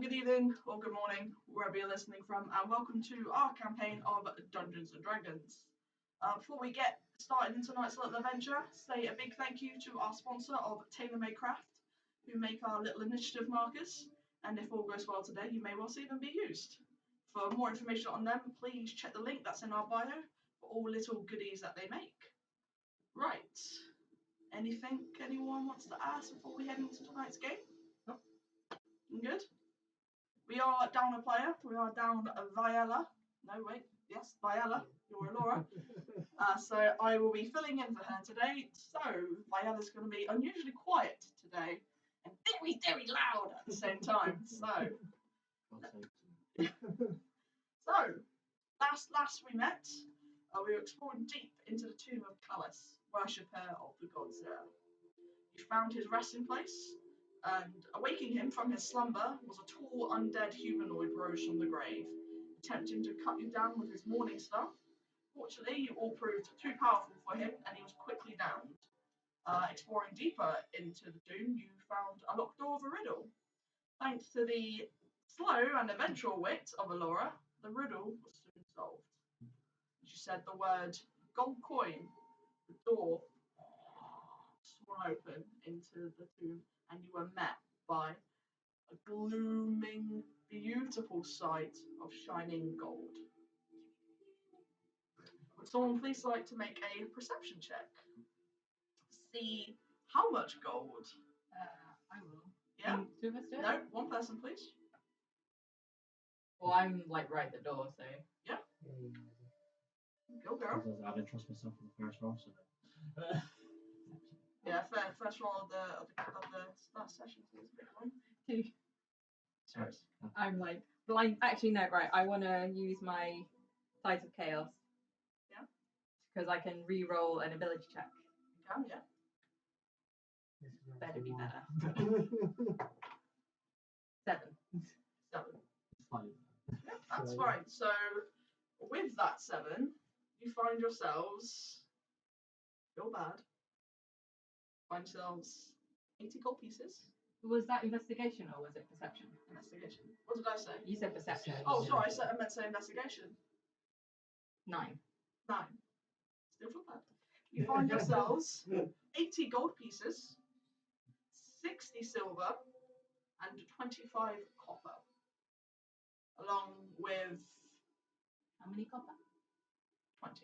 good evening, or good morning, wherever you're listening from, and welcome to our campaign of Dungeons and Dragons. Before we get started in tonight's little adventure, say a big thank you to our sponsor of TaylorMade Craft, who make our little initiative markers, and if all goes well today, you may well see them be used. For more information on them, please check the link that's in our bio for all little goodies that they make. Right. Anything anyone wants to ask before we head into tonight's game? No? Good? We are down a player. We are down a Viella. No, wait. Yes, Viella. You're Laura. So I will be filling in for her today. So Viella's going to be unusually quiet today and very, very loud at the same time. So last we met, we were exploring deep into the tomb of Callus, worshipper of the gods there. You found his resting place, and awaking him from his slumber was a tall undead humanoid rose from the grave, attempting to cut you down with his morning star. Fortunately, you all proved too powerful for him, and he was quickly downed. Exploring deeper into the tomb, you found a locked door of a riddle. Thanks to the slow and eventual wit of Alora, the riddle was soon solved. As you said the word gold coin, the door swung open into the tomb, and you were met by a glooming, beautiful sight of shining gold. Would someone please like to make a perception check? See how much gold? I will. Yeah? Two of us do it? No, one person please. Well, I'm like right at the door, so. Yeah? Go, girl. I don't trust myself for the first roll, so. Yeah, first roll of the last session, so it's a bit long. Two. Sorry. I'm like blind. Actually, no, right. I want to use my Tides of Chaos. Yeah. Because I can re-roll an ability check. You can, yeah. Better be better. 7. 7. Fine. Yeah, that's fine. So, with that 7, you find yourselves. Feel bad. Find yourselves 80 gold pieces. Was that investigation or was it perception? Investigation. What did I say? You said perception. Oh, sorry. I meant to say investigation. 9. 9. Still feel bad. You find yourselves 80 gold pieces, 60 silver, and 25 copper, along with How many copper? 20.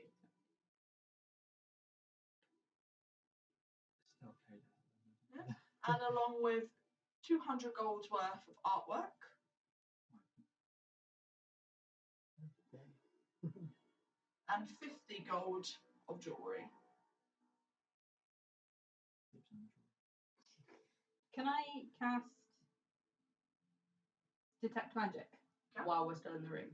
Still paid. Yeah. And along with 200 gold's worth of artwork. And 50 gold of jewellery. Can I cast Detect Magic while we're still in the room?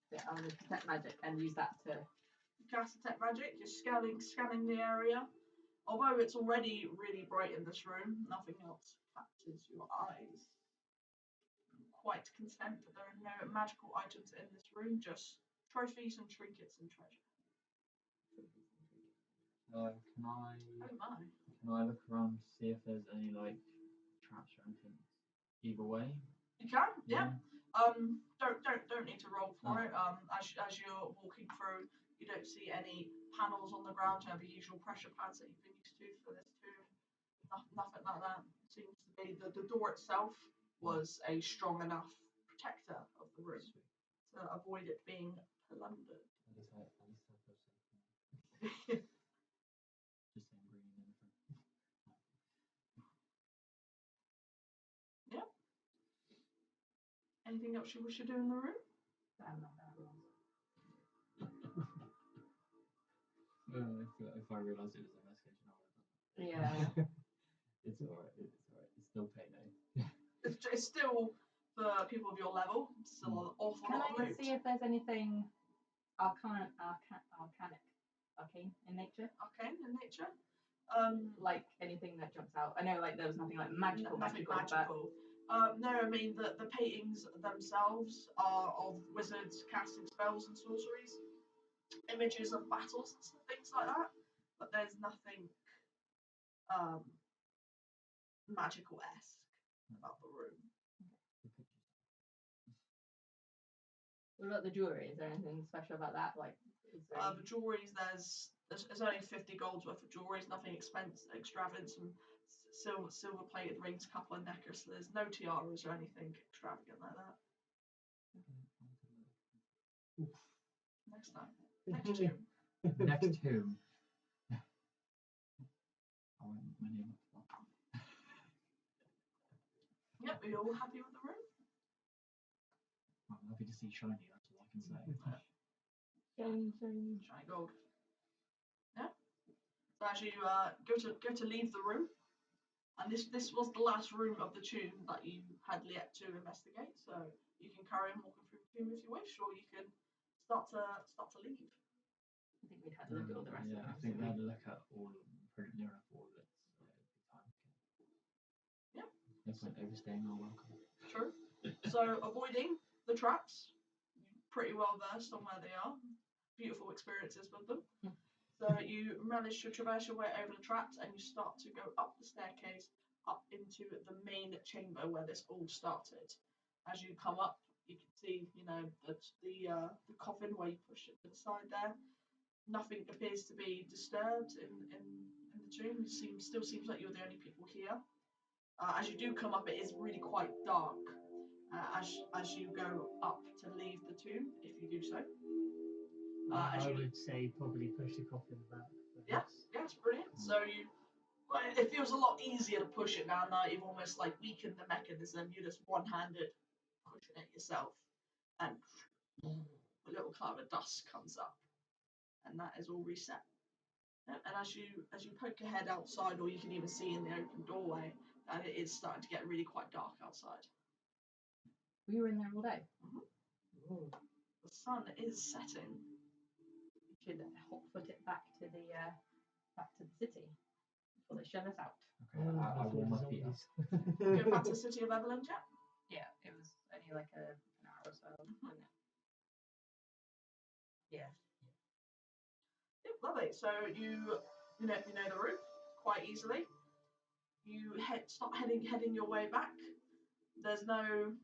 Yeah, I'm going to Detect Magic and use that to... Cast Detect Magic, you're scanning the area. Although it's already really bright in this room, nothing else catches your eyes. I'm quite content that there are no magical items in this room, just trophies and trinkets and treasure. Can I look around to see if there's any like traps or anything? Either way. You can, yeah. Don't need to roll for it. As you're walking through, you don't see any panels on the ground. You have the usual pressure pads that you've been used to for this tomb. Nothing like that. Seems to be the door itself was a strong enough protector of the room to avoid it being plundered. Yeah. Anything else you wish to do in the room? If I realised it was an investigation, I would have done that. Yeah. It's alright. It's still payday. It's still for people of your level. It's still an awful lot of loot. Can I see if there's anything arcane in nature? Arcane in nature? Like anything that jumps out. I know like there was nothing like magical. Nothing magical. No, I mean the paintings themselves are of wizards casting spells and sorceries, images of battles and things like that. But there's nothing magical-esque about the room. What about the jewelry? Is there anything special about that? Like, is there The jewelries, there's only 50 gold's worth of jewelries, nothing extravagant, some silver plated rings, a couple of necklaces. There's no tiaras or anything extravagant like that. Next time. Next tomb. Next tomb. I won't put my name up for that. Yep, are you all happy with the room? I'm happy to see shiny, that's all I can say. Shiny gold. Yeah. So as you go to leave the room, and this was the last room of the tomb that you had yet to investigate. So you can carry on walking through the tomb if you wish, or you can start to leave. I think we'd had a look at all the rest of Yeah, them. I think we had a look at all of them, pretty near enough all of it. So it'd be time. Yeah. No point overstaying our welcome. True. So avoiding the traps, you're pretty well versed on where they are. Beautiful experiences with them. So you manage to traverse your way over the traps and you start to go up the staircase up into the main chamber where this all started. As you come up, you can see, the coffin where you push it to the side there. Nothing appears to be disturbed in the tomb. It still seems like you're the only people here. As you do come up, it is really quite dark. As you go up to leave the tomb, if you do so. I would say probably push the coffin back. Yes, brilliant. So it feels a lot easier to push it now. Now you've almost like weakened the mechanism. You're just one-handed pushing it yourself, and a little cloud of dust comes up, and that is all reset. And as you poke your head outside, or you can even see in the open doorway, that it is starting to get really quite dark outside. We were in there all day. Mm-hmm. The sun is setting. We should hot foot it back to the city before they shove us out. Okay, I warm my feet up. Go back to the city of Everland, yeah? Yeah, it was only like an hour or so, wasn't it? Yeah. Yeah, lovely. So you know the route quite easily. You start heading your way back. There's nothing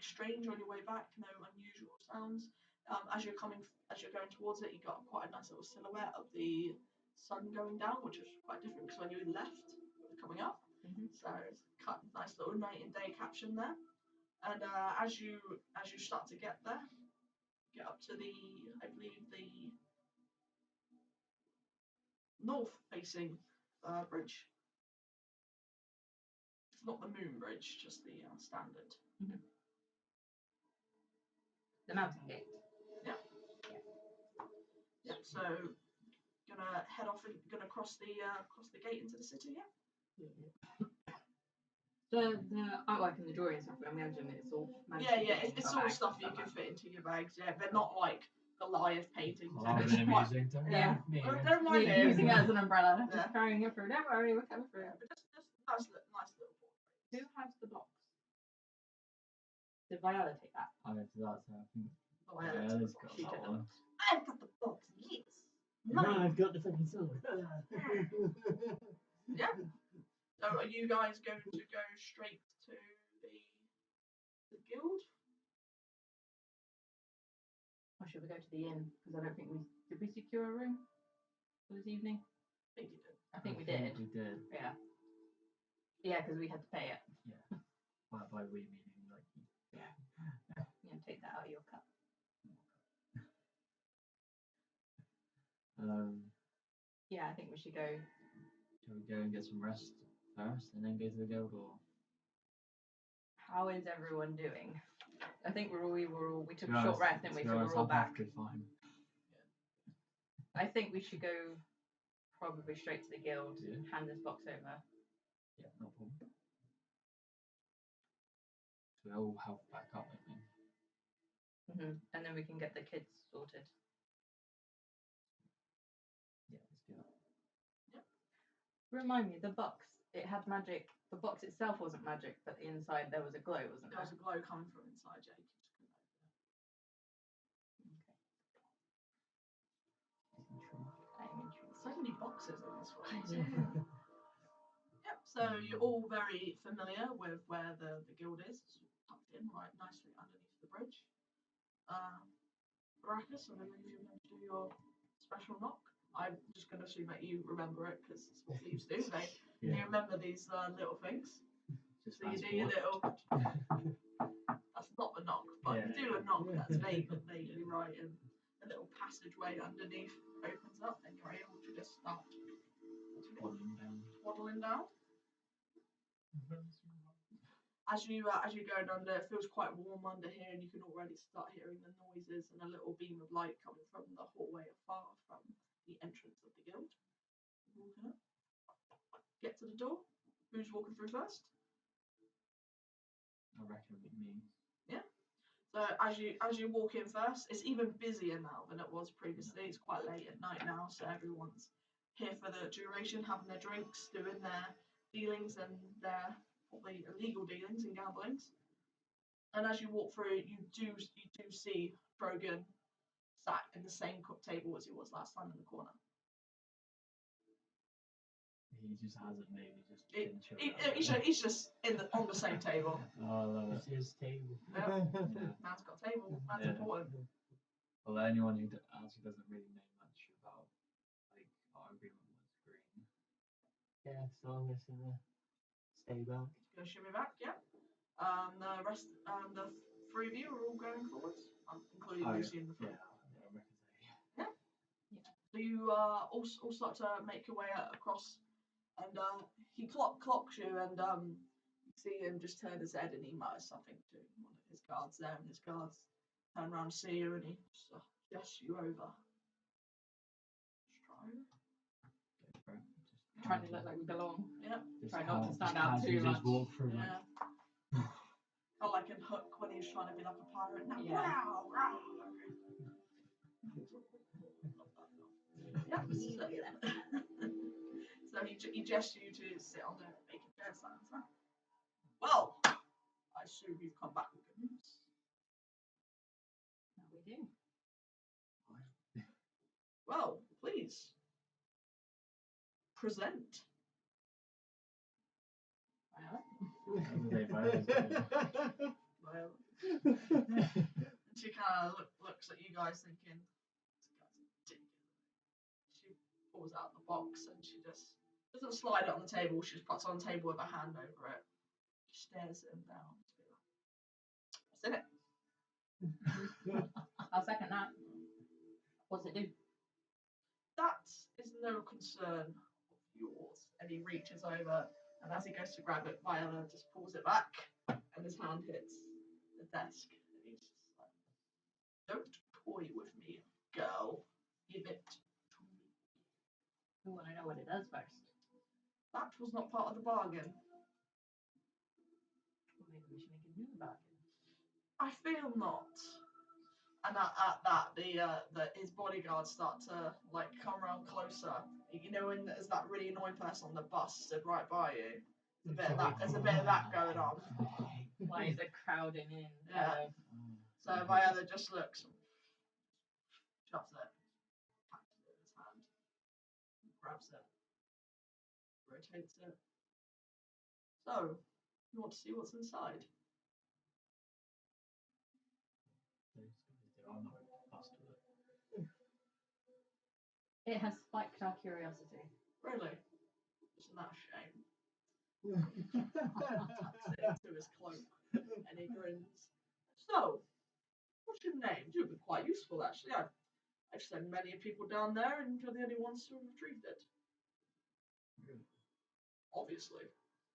strange on your way back. No unusual sounds. As you're going towards it, you got quite a nice little silhouette of the sun going down, which was quite different because when you left, it was coming up. Mm-hmm. So it's nice little night and day caption there. And as you start to get there, get up to I believe the north facing bridge. It's not the moon bridge, just the standard. Mm-hmm. The mountain gate. Yeah. So gonna head off and gonna cross the gate into the city. Yeah. The artwork and the drawings stuff, I imagine it's all it's all stuff you can fit into your bags. Yeah, they're not like Goliath paintings. Well, that would have been amusing. Don't mind it. Using it as an umbrella, Yeah. just carrying it through. Don't worry, we're coming through. But just nice little portrait. Who has the box? Did Viola take that? I went to that, so I think Viola's got She that took one. I've got the box. Yes. No, I've got the fucking sword. Yeah. So are you guys going to go straight to the guild? Or should we go to the inn? Because I don't think did we secure a room for this evening? I think you did. I think we did. We did. Yeah. Yeah, because we had to pay it. Yeah. By we meaning like. Yeah. Yeah, take that out of your cup. Yeah, I think we should go. Shall we go and get some rest first, and then go to the guild, or? How is everyone doing? I think we took To be a short honest- rest, didn't we? to be So honest, we're all I'm back. perfectly fine. I think we should go probably straight to the guild. Yeah. Hand this box over. Yeah, no problem. So we all help back up, I think. And then we can get the kids sorted. Yeah, let's do that. Remind me, the box, it had magic. The box itself wasn't magic, but the inside there was a glow, wasn't There there? was a glow coming from inside, Jake. I'm intrigued. So many boxes in this place. Yep. So you're all very familiar with where the guild is. It's tucked in right nicely underneath the bridge. Baracus, I believe you're going to do your special knock. I'm just going to assume that you remember it because it's what thieves do. You remember these little things. Just So you fast do your forward. little. That's not a knock, but you do a knock that's vaguely right, and a little passageway underneath opens up, and you're able to just start waddling down. As you go under, it feels quite warm under here, and you can already start hearing the noises and a little beam of light coming from the hallway afar from the entrance of the guild. Walking up, get to the door. Who's walking through first? I reckon it me. Yeah. So as you walk in first, it's even busier now than it was previously. It's quite late at night now, so everyone's here for the duration, having their drinks, doing their dealings and their probably illegal dealings and gamblings. And as you walk through, you do see Drogon sat in the same table as he was last time in the corner. He just hasn't maybe just he's just on the same table. Oh, I love it. It's his table. Yeah. Man's got a table. Man's important. Well, anyone who actually doesn't really know much about like our agreement was green. Yeah, so I'm just gonna stay back. Gonna shimmy back, yeah. The rest, the three of you are all going forwards, including Lucy and the three. Yeah. So you all start to make your way across, and he clocks you, and you see him just turn his head, and he mutters something to one of his guards there, and his guards turn around to see you, and he just gestures you over. Trying to look like we belong. Yeah. Try not to stand out too much. Just walk through. Yeah. Or like in Hook when he was trying to be like a pirate. Now, Yeah. wow, wow. Yeah. So he gestures you to sit on the vacant chair stands. Huh? Well, I assume you've come back with good news. We do. Well, please present. Well, she kind of looks at you guys thinking, this guy's ridiculous. She pulls out the box and she just doesn't slide it on the table. She just puts it on the table with her hand over it. She stares at him down. What's in it? I'll second that. What's it do? That is no concern of yours. And he reaches over, and as he goes to grab it, Viola just pulls it back, and his hand hits the desk. And he's just like, don't toy with me, girl. Give it to me. We want to know what it does first. That was not part of the bargain. Well, maybe we should make a new bargain. I feel not. And at that, his bodyguards start to like come around closer. You know, when there's that really annoying person on the bus stood right by you. There's a bit of that going on. Why is it crowding in? Yeah. So Viola just looks, shoves it, packs it in his hand, grabs it, rotates it. So, you want to see what's inside? It has spiked our curiosity. Really? Isn't that a shame? Tucks it into his cloak and he grins. So, what's your name? You've been quite useful actually. I've sent many people down there and you're the only ones who retrieved it. Really? Obviously.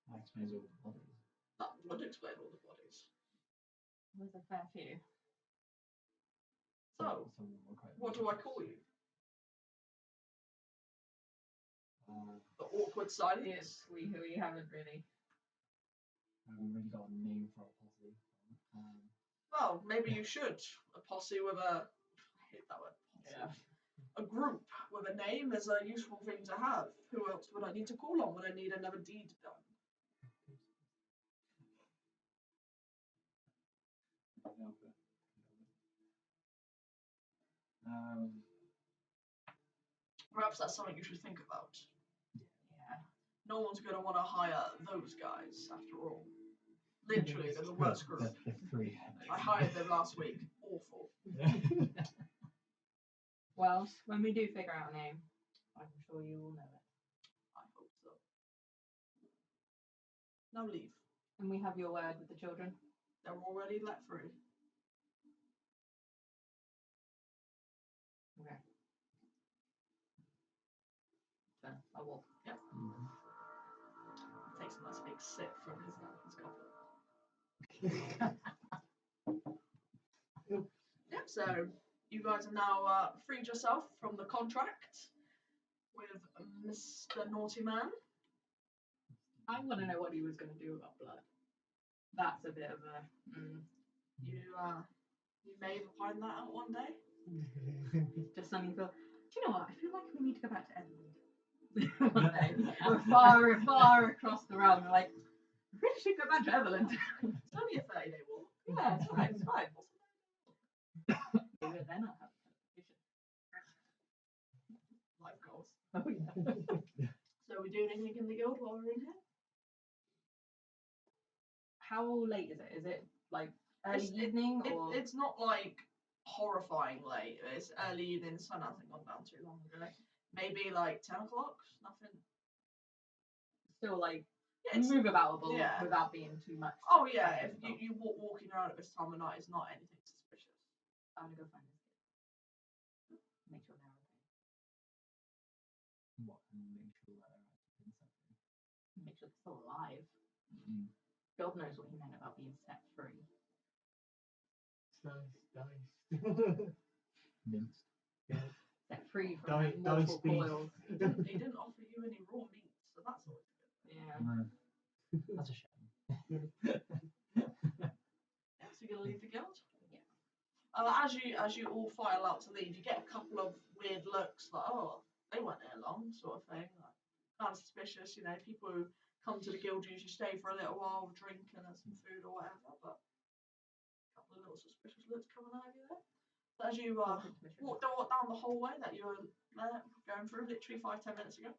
That explains all the bodies. That would explain all the bodies. There's a fair few. So, what do I call you? The awkward silence. We haven't really. I haven't really got a name for a posse. Well, maybe you should. A posse with a. I hate that word. Posse. Yeah. A group with a name is a useful thing to have. Who else would I need to call on when I need another deed done? Perhaps that's something you should think about. Yeah. No no one's going to want to hire those guys after all. Literally, they're the worst group. The three. I hired them last week. Awful. Well, when we do figure out a name, I'm sure you will know it. I hope so. Now leave. And we have your word with the children. They're already let free. Okay. So I walk. Yep. Takes a nice big sip from his goblet. Yep, so you guys have now freed yourself from the contract with Mr. Naughty Man. I want to know what he was going to do about blood. That's a bit of a. You may even find that out one day. Just something for. Do you know what? I feel like we need to go back to Edmund. One day. We're far across the realm. We're like, we really should go back to Everland. It's only a 30-day walk. Yeah, it's fine. It's fine. Maybe they're not having television. Life goals. Oh, yeah. So are we doing anything in the guild while we're in here? How late is it? Is it like early evening or? It's not like horrifying late. It's early evening. The sun hasn't gone down too long ago. Maybe like 10 o'clock. Nothing. Still like Yeah, move aboutable yeah. without being too much. Oh yeah, if you walking around at this time of night is not anything suspicious. I'm gonna go find this kid. Make sure they're okay. What? Make sure that they're actually been set free. Make sure they're still alive. Mm. God knows what he meant about being set free. Dice. Minced. Yeah. Set free from mortal coils. He didn't offer you any raw meat, so that's always good. Yeah. No. That's a shame. So you're gonna leave the guild? Yeah. As you all file out to leave, you get a couple of weird looks, like, oh, they weren't there long, sort of thing. Like, kind of suspicious, you know. People who come to the guild usually stay for a little while, drink and some food or whatever. But a couple of little suspicious looks coming out of you there. But as you walk down the hallway that you were going through literally 5-10 minutes ago,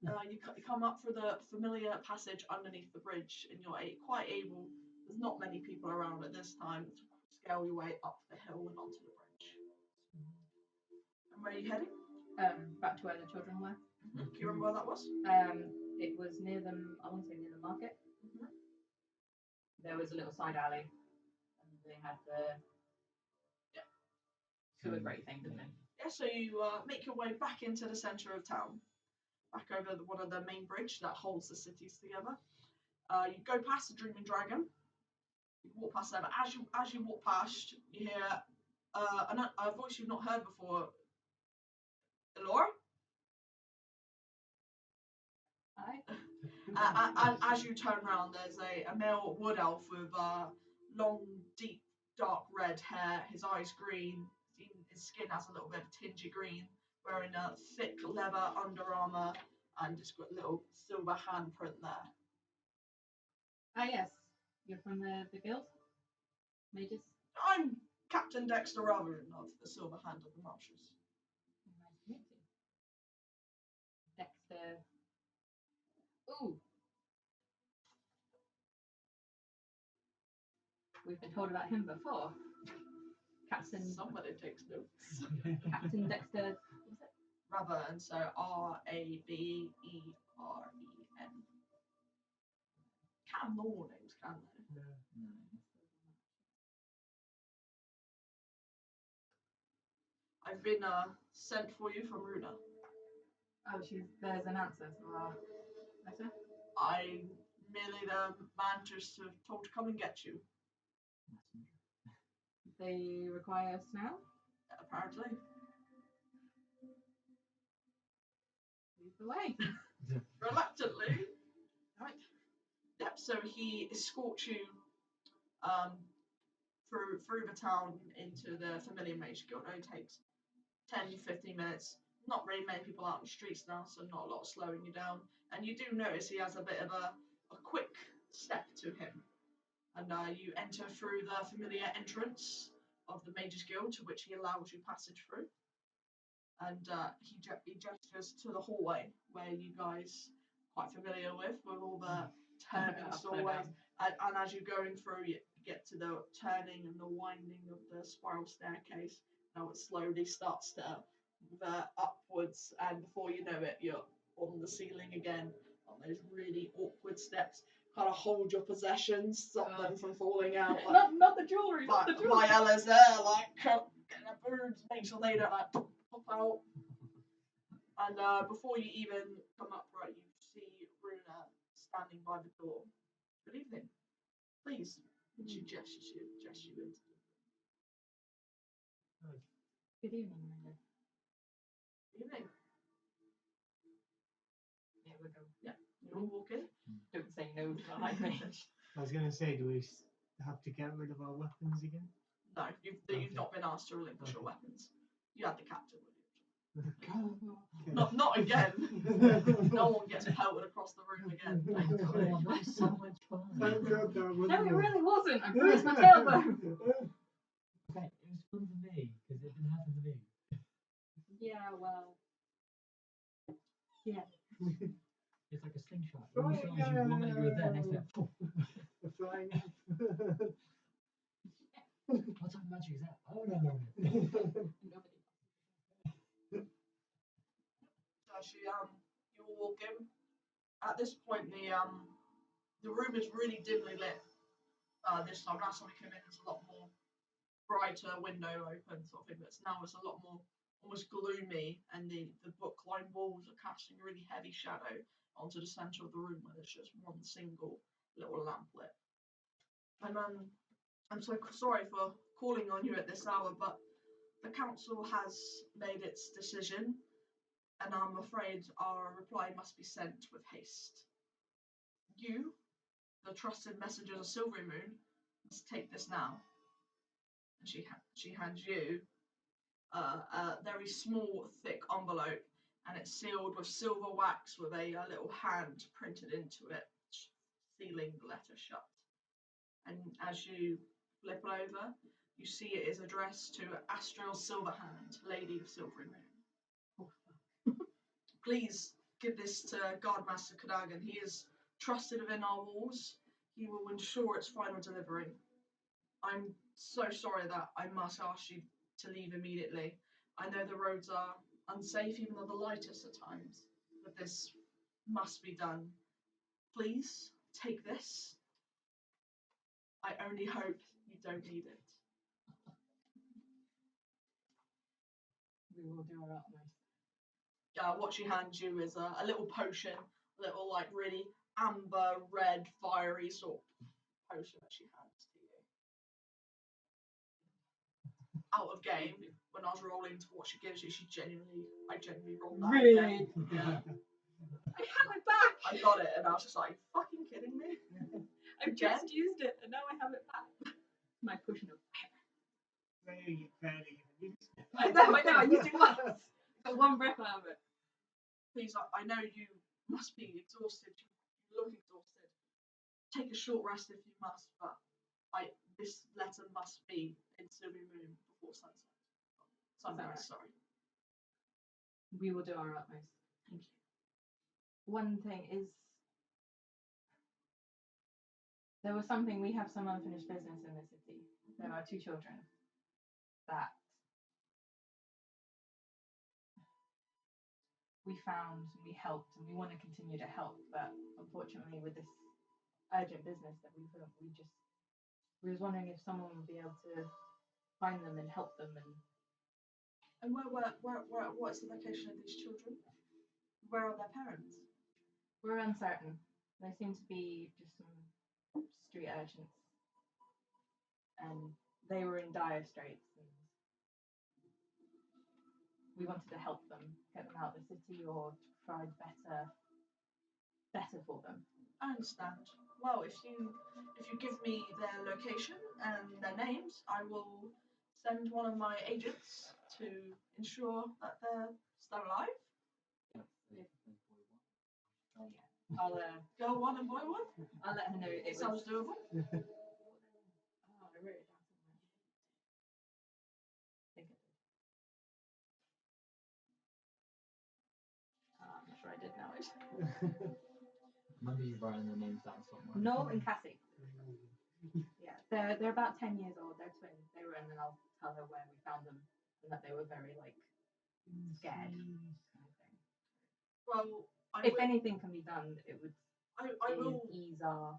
you come up through the familiar passage underneath the bridge, and you're quite able. There's not many people around at this time to scale your way up the hill and onto the bridge. And where are you heading? Back to where the children were. Do you remember where that was? It was near them. I want to say near the market. There was a little side alley, and they had the sewer grate thing, didn't they? Yeah. So you make your way back into the centre of town, back over one of the main bridge that holds the cities together. You go past the Dreaming Dragon. You walk past there, but as you walk past, you hear a voice you've not heard before. Elora? Hi. As you turn around, there's a male wood elf with long, deep, dark red hair. His eyes green. His skin has a little bit of tinge of green. Wearing a thick leather Under Armour and just got a little silver handprint there. Ah, yes. You're from the guild? Mages? I'm Captain Dexter Raven of the Silver Hand of the Marshes. Nice to meet you. Dexter. Ooh. We've been told about him before. Captain. Somebody takes notes. Captain Dexter. What's it? Raven, so Raberen. Can't have normal names, can they? No. I've been sent for you from Runa. Oh, there's an answer to our letter. I'm merely the man just told to come and get you. They require us now? Apparently. Lead the way. Reluctantly. Right. Yep, so he escorts you through the town into the Familiar Mage Guild. It only takes 10-15 minutes. Not really many people out on the streets now, so not a lot slowing you down. And you do notice he has a bit of a quick step to him. And you enter through the familiar entrance of the Mages Guild, to which he allows you passage through. And he gestures to the hallway where you guys quite familiar with all the turning Upside doorways. down. And as you're going through, you get to the turning and the winding of the spiral staircase. Now it slowly starts to move upwards, and before you know it, you're on the ceiling again on those really awkward steps. Kind of hold your possessions, stop them from falling out. Like, Not the jewelry. Not the jewelry. Ella's there, like getting her boobs, make sure they don't like pop out. And before you even come upright, you see Runa standing by the door. Good evening. Please. And she gestures you into Good evening, Miranda. the evening. Here we go. Yeah, you all walk in. Don't say no to the high mage. I was going to say, do we have to get rid of our weapons again? No, you've not been asked to relinquish your weapons. You had the captain with you. Not again. No one gets pelted across the room again. Thank God. That was so much fun. Thank God that wasn't No, it it. really wasn't. I bruised my tailbone. Okay, it was fun for me because it didn't happen to me. Yeah, well. Yeah. It's like a slingshot. When you thought you were there, next minute, poof. The flying. What type of magic is that? Oh no. Nobody. So you all walk in. At this point, the room is really dimly lit. This time, last time we came in, there's a lot more brighter window open sort of thing. But now it's a lot more almost gloomy, and the book-lined walls are casting a really heavy shadow onto the centre of the room where there's just one single little lamp lit. And I'm so sorry for calling on you at this hour, but the council has made its decision, and I'm afraid our reply must be sent with haste. You, the trusted messengers of Silvery Moon, must take this now. And she hands you a very small, thick envelope, and it's sealed with silver wax with a little hand printed into it, sealing the letter shut. And as you flip it over, you see it is addressed to Astral Silverhand, Lady of Silvery Moon. Please give this to Guardmaster Cadogan. He is trusted within our walls. He will ensure its final delivery. I'm so sorry that I must ask you to leave immediately. I know the roads are unsafe, even though the lightest at times, but this must be done. Please take this. I only hope you don't need it. We will do our utmost. What she hands you is a little potion, a little like really amber, red, fiery sort of potion that she hands to you. Out of game, when I was rolling to what she gives you, I genuinely rolled that. Really? Yeah. I have it back! I got it, and I was just like, fucking kidding me? I've just used it, and now I have it back. My pushing up. Very, very used. I know, I used it once. Got one breath out of it. Please, I know you must be exhausted. You look exhausted. Take a short rest if you must, but this letter must be in Silvery Moon before sunset. Sunrise, sorry. We will do our utmost. Thank you. One thing is, there was something, we have some unfinished business in the city. There are 2 children that we found and we helped, and we want to continue to help, but unfortunately with this urgent business that we was wondering if someone would be able to find them and help them. And what is the location of these children? Where are their parents? We're uncertain. They seem to be just some street urchins, and they were in dire straits, and we wanted to help them, get them out of the city, or to provide better for them. I understand. Well, if you give me their location and their names, I will send one of my agents to ensure that they're still alive. I'll Girl 1 and boy 1. I'll let her know it Sounds was. doable. Oh, I wrote it down somewhere. I think I did. I'm not sure I did now. Remember you writing their names down somewhere? Noel and Cassie. Yeah, they're about 10 years old. They're twins. They were, and then I'll tell her where we found them and that they were very like scared. Kind of thing. Well, If anything can be done, it would I will ease our.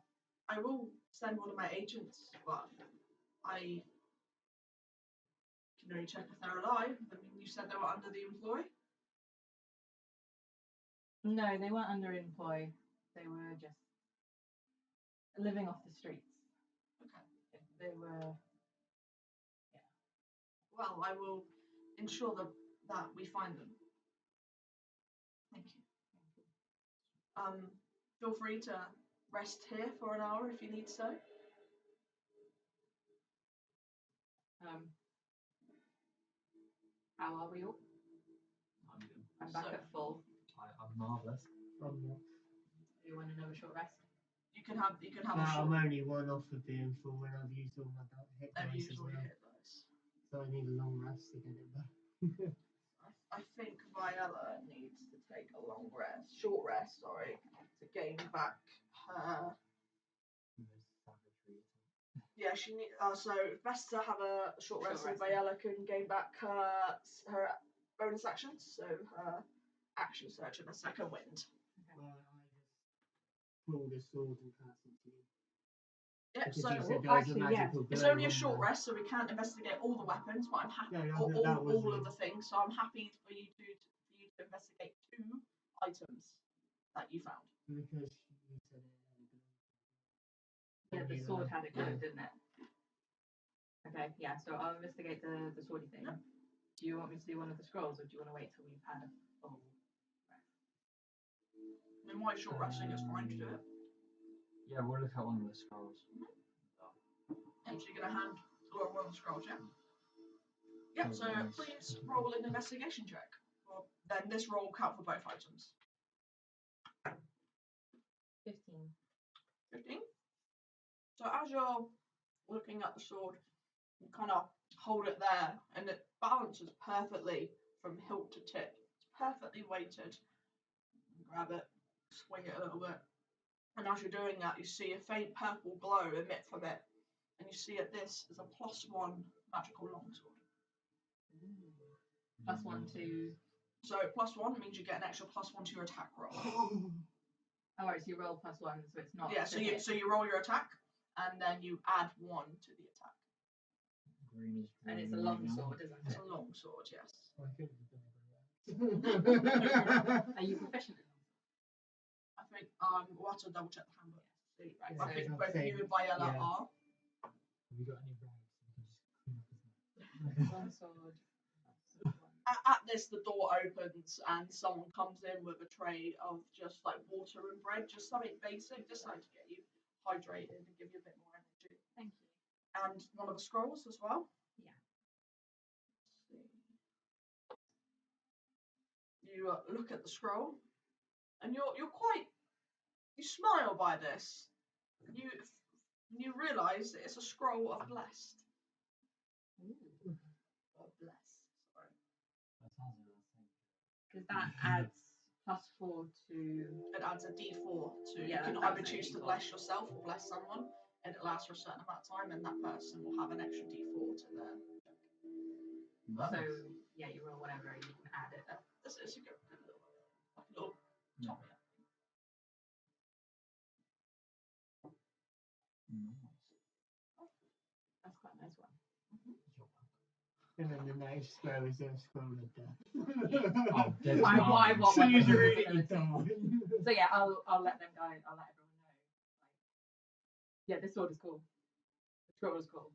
I will send one of my agents, but I can only check if they're alive. I mean, you said they were under the employ. No, they weren't under employ. They were just living off the streets. Okay. They were. Well, I will ensure that we find them. Thank you. Feel free to rest here for an hour if you need so. How are we all? I'm good. I'm back So- at full. I'm marvellous. You want another short rest? You can have But a short. I'm only one off of being full when I've used all my hit Have dice used as all well. your hit dice. So I need a long rest to get it back. I think Viella needs to take a short rest, to gain back her. Yeah, she need. So best to have a short rest so Viella can gain back her bonus actions. So her action surge and a second wind. Well, I just pull the sword and pass it to you. Yep. Because So you said there was a actually, yeah, magical it's blow only a on short the- rest, so we can't investigate all the weapons. But I'm happy No, all that was of it. the things. So I'm happy for you to investigate 2 items that you found. Because you said it had a glow. Yeah, the Yeah, sword had a glow, yeah. didn't it? Okay, yeah. So I'll investigate the swordy thing. Yeah. Do you want me to do one of the scrolls, or do you want to wait till we've had a full rest? I mean, my short resting is fine to do it. Yeah, we'll look at one of the scrolls. And so you're going to hand one of the scrolls, yeah? Yep, so Nice. please roll an investigation check. Well, then this roll will count for both items. 15. 15. So as you're looking at the sword, you kind of hold it there, and it balances perfectly from hilt to tip. It's perfectly weighted. Grab it, swing it a little bit. And as you're doing that, you see a faint purple glow emit from it. And you see that this is a +1 magical longsword. +1 to. So +1 means you get an extra +1 to your attack roll. Alright, so you roll +1, so it's not. Yeah, to so hit. you roll your attack, and then you add 1 to the attack. Green is And it's a green long right now. sword, isn't It's it? a long sword, yes. I think it's gonna Are you proficient in them? I think we'll have to double check the handbook. See. Right, I so think I'd both say, you and Viella yeah. are. Have you got any rags? We can just clean up Long sword. At this, the door opens and someone comes in with a tray of just like water and bread, just something basic, just something to get you hydrated and give you a bit more energy. Thank you. And one of the scrolls as well. Yeah. Let's see. You look at the scroll, and you smile by this. You realise that it's a scroll of blessed. Ooh. Or blessed, sorry. That sounds interesting. Because that adds +4 to. It adds a D4 to. Yeah, You can that either was a choose to D4. bless yourself or bless someone, and it lasts for a certain amount of time, and that person will have an extra D4 to their. So yeah, you roll whatever, you can add it. This is a good little Yeah. Tommy. Nice. That's quite a nice one. And then the next scroll is a scroll of death. Oh, dead Why times. what So one you was your really ability? die. So yeah, I'll let them go. I'll let everyone know. Like, yeah, this sword is cool. The scroll is cool.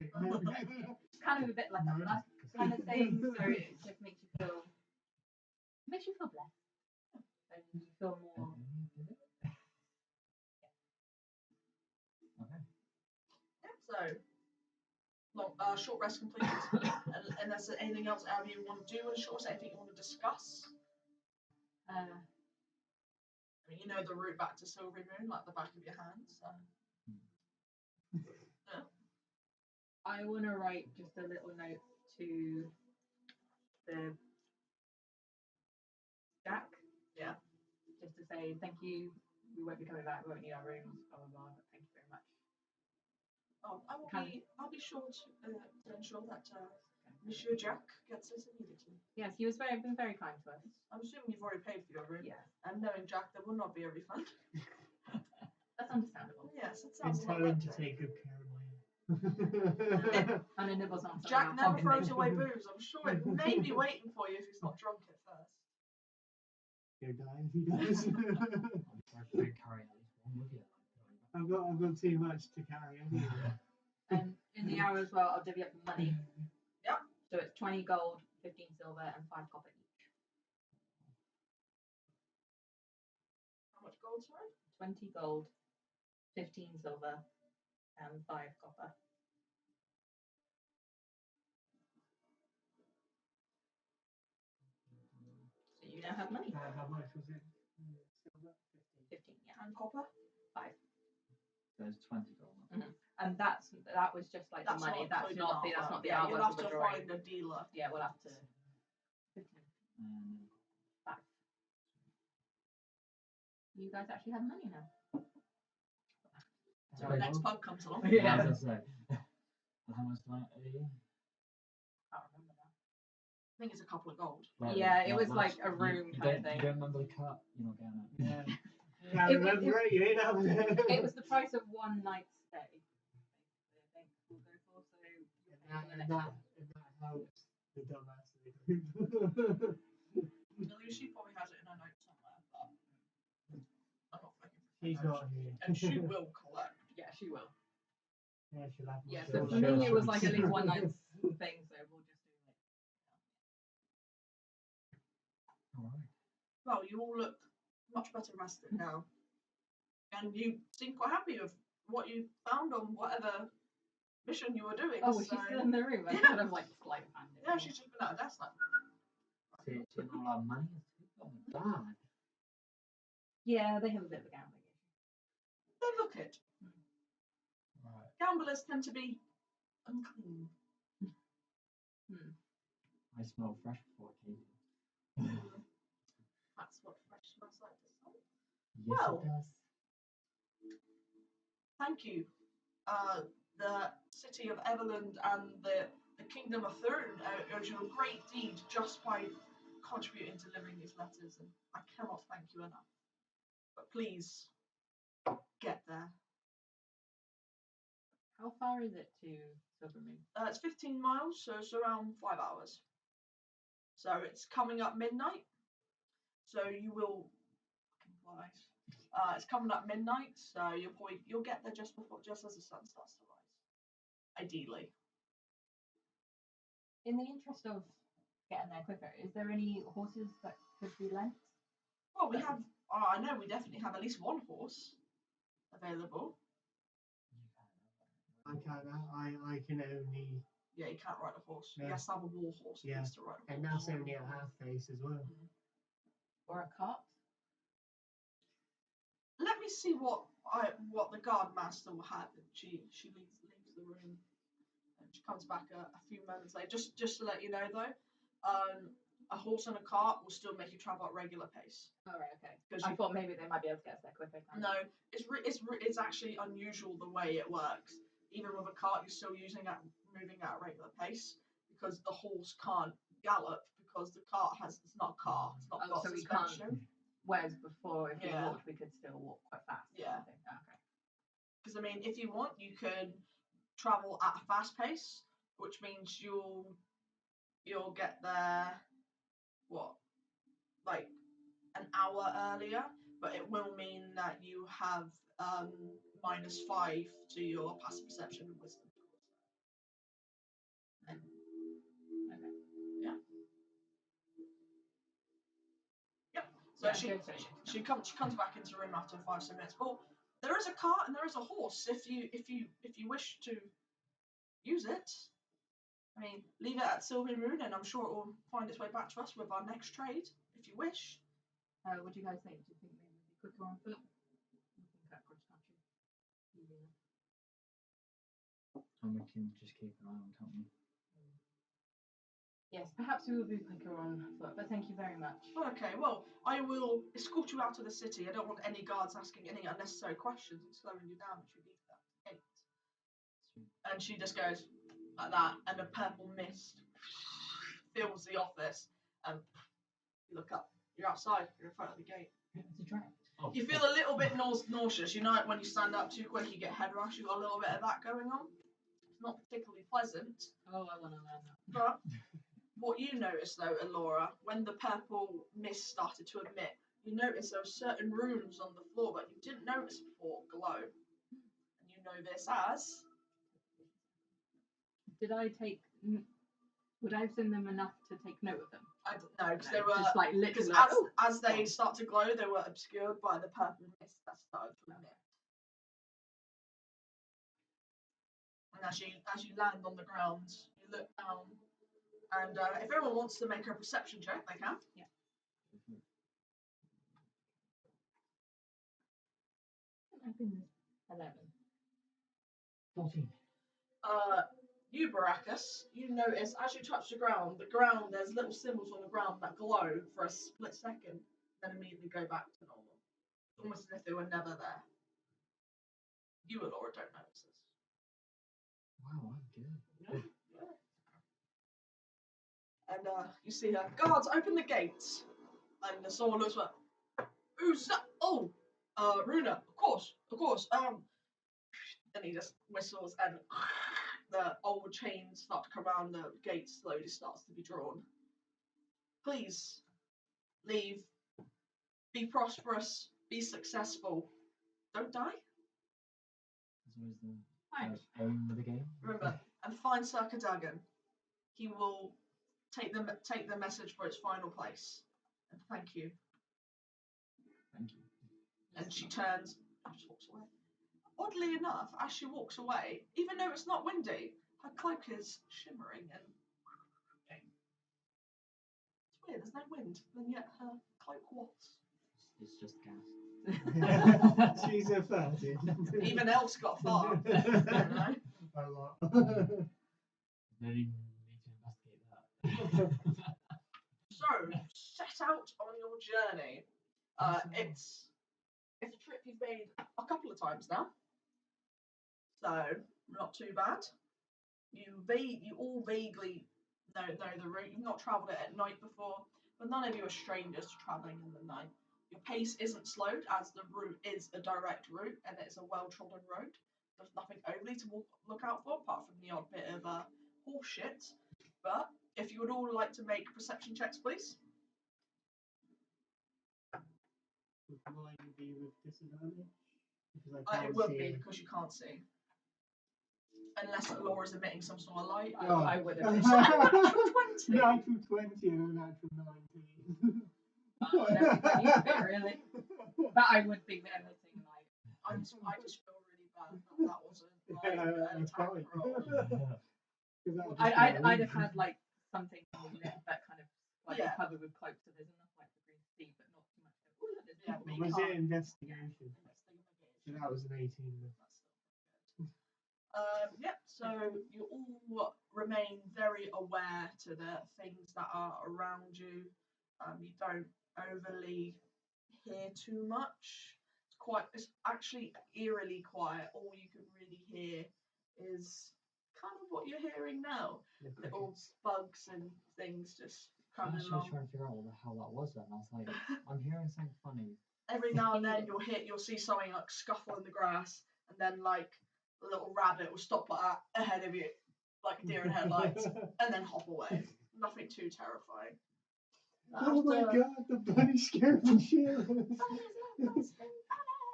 It's kind of a bit like a luck kind of thing, so it just makes you feel blessed. And you feel more. Okay. So, short rest completed. And is there anything else you want to do in a short rest? Anything you want to discuss? I mean, you know the route back to Silvery Moon, like the back of your hand. So. Yeah. I want to write just a little note to the Jack. Yeah. Just to say thank you we won't be coming back. We won't need our rooms. Blah blah blah. But thank you very much. I'll be sure to ensure that Monsieur Jack gets us immediately. Yes, he was been very kind to us. I'm assuming you've already paid for your room. Yeah, And knowing Jack, there will not be a refund. that's understandable. Yes, it And sounds a tell lot him to better. take good care of my And a nibbles on something Jack else. never throws away booze. I'm sure it may be waiting for you if he's not drunk at first. He'll die if he does. I'm sorry to carry at least one with you. I've got too much to carry anyway. And in the hour as well, I'll divvy up the money. Yep. So it's 20 gold, 15 silver, and 5 copper each. How much gold, sorry? 20 gold, 15 silver, and 5 copper. So you now have money. How much was it? 15, yeah. And copper? 5. There's 20 gold. And that was just like the money. That's not the yeah, hours you'll have of to withdrawing. find a dealer. Yeah, we'll have to. 15. 5. You guys actually have money now. So the next pub comes along. Yeah, I was gonna say. And how much do I owe you? Can't remember now. I think it's a couple of gold. Yeah, it was like a room you kind of don't, thing. You don't remember the cut? You're not getting it. Yeah. Can't remember it, you ain't having it. It was the price of one night's stay. I think we'll go for, so you'll pay for the next one. And that helps the dumbass of the group. Lucy probably has it in her notes somewhere, but I'm not looking for He's her not notes. here. And she will collect. Yeah, she will. Yeah, she'll have Yeah, my so silver. for me it was like at least one night's thing, so we'll just do like. Alright. Well, you all look much better rested now. And you seem quite happy with what you found on whatever mission you were doing. Oh, so... she's still in the room. I Yeah. kind of like sleight of hand it. Yeah, she's just been at her desk like. See, all our money is oh my god. Yeah, they have a bit of a gambling issue. They look it. Right. Gamblers tend to be unclean. I smell fresh before I came. That's what fresh smells like to some. Yes, Well. it does. Thank you. The city of Everland and the kingdom of Thurn owes you a great deed just by contributing to delivering these letters, and I cannot thank you enough. But please, get there. How far is it to Silvermoon? It's 15 miles, so it's around 5 hours. So it's coming up midnight. So you will. It's coming up midnight, so you'll get there just as the sun starts to rise. Ideally. In the interest of getting there quicker, is there any horses that could be lent? Well, we have. I know we definitely have at least one horse available. I can only. Yeah, you can't ride a horse. Yeah. You have to have a war horse. Yeah. To ride a And horse. that's only at half face as well. Or a cart? Let me see what the guard master will have. And she leaves the room, and she comes back a few moments later. Just to let you know though, a horse and a cart will still make you travel at regular pace. Oh, right, okay. Because I thought maybe they might be able to get us there quicker. No, it's actually unusual the way it works. Even with a cart, you're still moving at a regular pace because the horse can't gallop because the cart it's not a cart. It's not got so we suspension. can't. Whereas before, if we Yeah. walked, we could still walk quite fast. Yeah. I think. Oh, okay. Because I mean, if you want, you can travel at a fast pace, which means you'll get there like an hour earlier, but it will mean that you have -5 to your passive perception and wisdom. Okay. Yeah. Yep. So Yeah, she comes back into the room after 5 minutes. Well, there is a cart and there is a horse if you wish to use it. I mean, leave it at Silvermoon, and I'm sure it will find its way back to us with our next trade, if you wish. What do you guys think? Do you think maybe it'd be quicker on foot? I think that cross country. And we can just keep an eye on, can't we? Yes, perhaps we will be quicker on foot, but thank you very much. Okay, well, I will escort you out of the city. I don't want any guards asking any unnecessary questions and slowing you down as you leave that gate. And she just goes like that, and a purple mist fills the office. And you look up, you're outside, you're in front of the gate. It's a dragon. Oh, You feel a little bit nauseous. You know, like when you stand up too quick, you get head rush. You got a little bit of that going on. It's not particularly pleasant. Oh, I want to learn that. But what you notice though, Alora, when the purple mist started to emit, you notice there were certain runes on the floor that you didn't notice before glow. And you know this as. Did I take? Would I have seen them enough to take note of them? I don't know, because they were. Just like Because literally. as they start to glow, they were obscured by the purple mist that started to emit. And as you land on the ground, you look down, and if everyone wants to make a perception check, they can. Yeah. I've been 11. 14. You, Baracus, you notice as you touch the ground, there's little symbols on the ground that glow for a split second, then immediately go back to normal. Almost as if they were never there. You, Alora, don't notice this. Wow, I'm good. And you see her, guards, open the gates. And someone looks like, who's that? Oh, Runa, of course. And he just whistles, and the old chains start to come around, the gate slowly starts to be drawn. Please, leave. Be prosperous. Be successful. Don't die. That's always the aim of the game. Remember, and find Circa Dagon. He will take the message for its final place. And thank you. Thank you. And she turns and just walks away. Oddly enough, as she walks away, even though it's not windy, her cloak is shimmering and it's weird, there's no wind, and yet her cloak wafts. It's just gas. She's a virgin. Even elves got far. You know? A lot. No need to investigate that. So, set out on your journey. It's a trip you've made a couple of times now, so not too bad. You all vaguely know the route. You've not travelled it at night before, but none of you are strangers to travelling in the night. Your pace isn't slowed as the route is a direct route and it's a well-trodden road. There's nothing overly to look out for apart from the odd bit of horse shit. But if you would all like to make perception checks, please. Would mine be with disadvantage? Because It would be because you can't see. Unless Laura's emitting some sort of light. Oh. I would have. Natural 20. Natural 20 and a natural 19. Really? But I would be emitting light. I just feel really bad that wasn't like an attack roll. I'd have had like something that kind of like covered with cloaks, so there's enough light for green to see, but not too much. Was it investigation? So that was an 18. So you all remain very aware to the things that are around you. You don't overly hear too much. It's actually eerily quiet. All you can really hear is kind of what you're hearing now. Little bugs and things just I coming was along. trying to figure out what the hell that was then. I was like, I'm hearing something funny. Every now and then you'll see something like scuffle in the grass, and then like a little rabbit will stop like that ahead of you, like a deer in headlights, and then hop away. Nothing too terrifying. Oh my god, the bunny scared the shit out of us.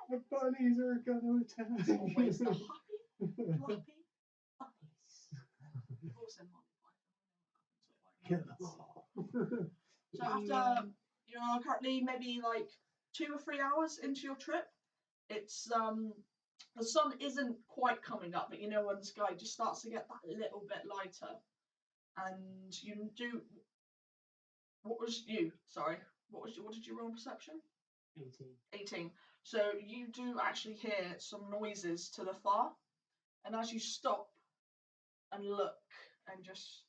The bunnies are gonna attack. Always the happy, fluffy bunnies. Also so after you're currently maybe like 2 or 3 hours into your trip, it's the sun isn't quite coming up, but you know when the sky just starts to get that little bit lighter, and you do. What did you roll perception? 18. So you do actually hear some noises to the far, and as you stop and look and just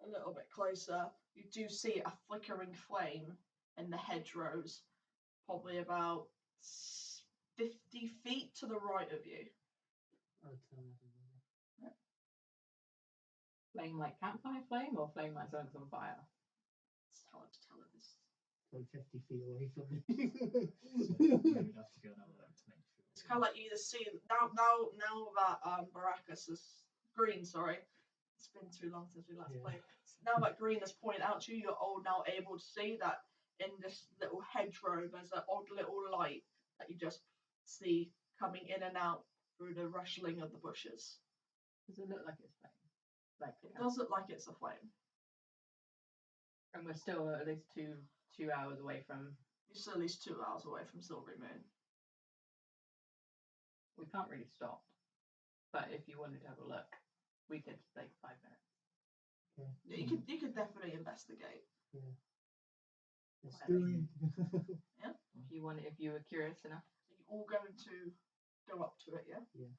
a little bit closer, you do see a flickering flame in the hedgerows, probably about 50 feet to the right of you. I'll tell everybody. Flame like campfire flame or flame like something's on fire? It's hard to tell at this. So 50 feet away from me. So you would have to go and have a look to make sure. It's kind of like you either see now that Baracus is green. Sorry, it's been too long since we last Yeah. played. Now that green has pointed out to you, you're all now able to see that in this little hedgerow there's an odd little light that you just see coming in and out through the rustling of the bushes. Does it look like it's flame? Like It does look like it's a flame. And we're still at least two hours away from. You're still at least 2 hours away from Silvery Moon. We can't really stop. But if you wanted to have a look, we could take 5 minutes. Okay. Yeah, you could definitely investigate. Yeah. Let's Whatever. do it. If you were curious enough. Are you all going to go up to it, yeah? Yeah.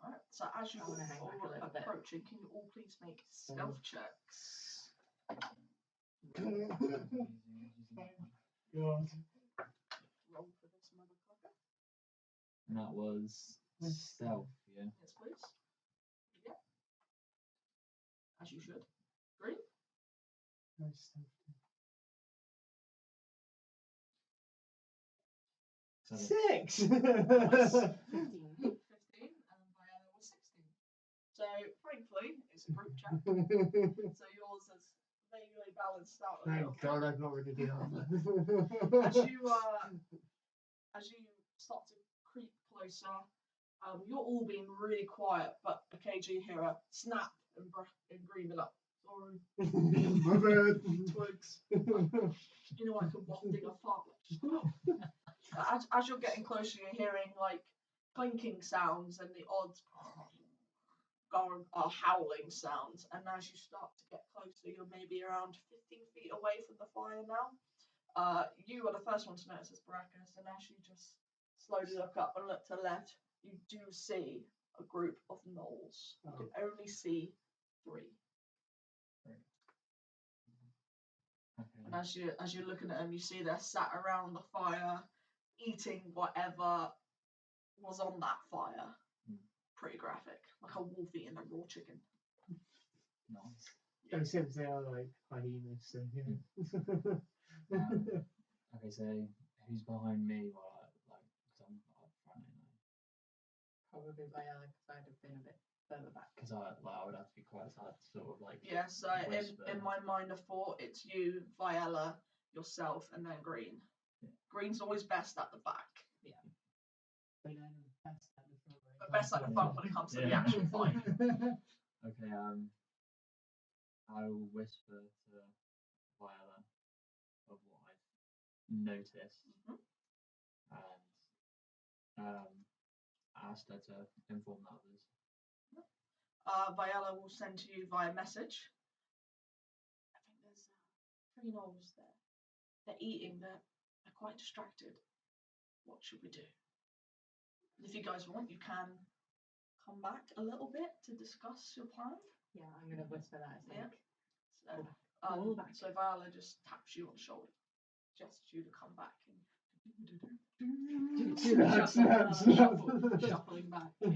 Alright, so as you I wanna hang back a all little bit. approaching, can you all please make stealth checks? God. Roll for this motherfucker. And that was stealth, yeah. Yes, please. Yeah. As you should. Green? Nice. 6! Nice. 15, and Diana was 16. So, thankfully, it's a group chat. So yours is vaguely balanced out a little Thank bit. God I got rid of the armor. As you start to creep closer, you're all being really quiet, but occasionally you hear a snap and Green be like, sorry, My bad. twigs. You know, like a wafting a fart. As you're getting closer, you're hearing like clinking sounds and the odd howling sounds. And as you start to get closer, you're maybe around 15 feet away from the fire now. You are the first one to notice this, Baracus, and as you just slowly look up and look to the left, you do see a group of gnolls. You can only see 3. Okay. And as you're looking at them, you see they're sat around the fire, eating whatever was on that fire. Pretty graphic, like a wolf eating a raw chicken. Nice. Oh, since they are like hyenas, so yeah. Okay, so who's behind me while because I'm up front anyway. Probably Viola, because I'd have been a bit further back. Because I would have to be quite sad to sort of like. Yeah, so in my mind of 4, it's you, Viella, yourself, and then Green. Yeah. Green's always best at the back. But then best at the front, right? But best at the front when it comes to the Yeah. actual fight. Okay, I will whisper to Viola of what I've noticed and ask her to inform the others. Viella will send to you via message. I think there's 3 gnolls there. They're eating, they're quite distracted. What should we do? If you guys want, you can come back a little bit to discuss your plan. Yeah, I'm going to whisper that, I think. Yeah. So Viola just taps you on the shoulder, gestures you to come back, and Shuffling back. Yeah.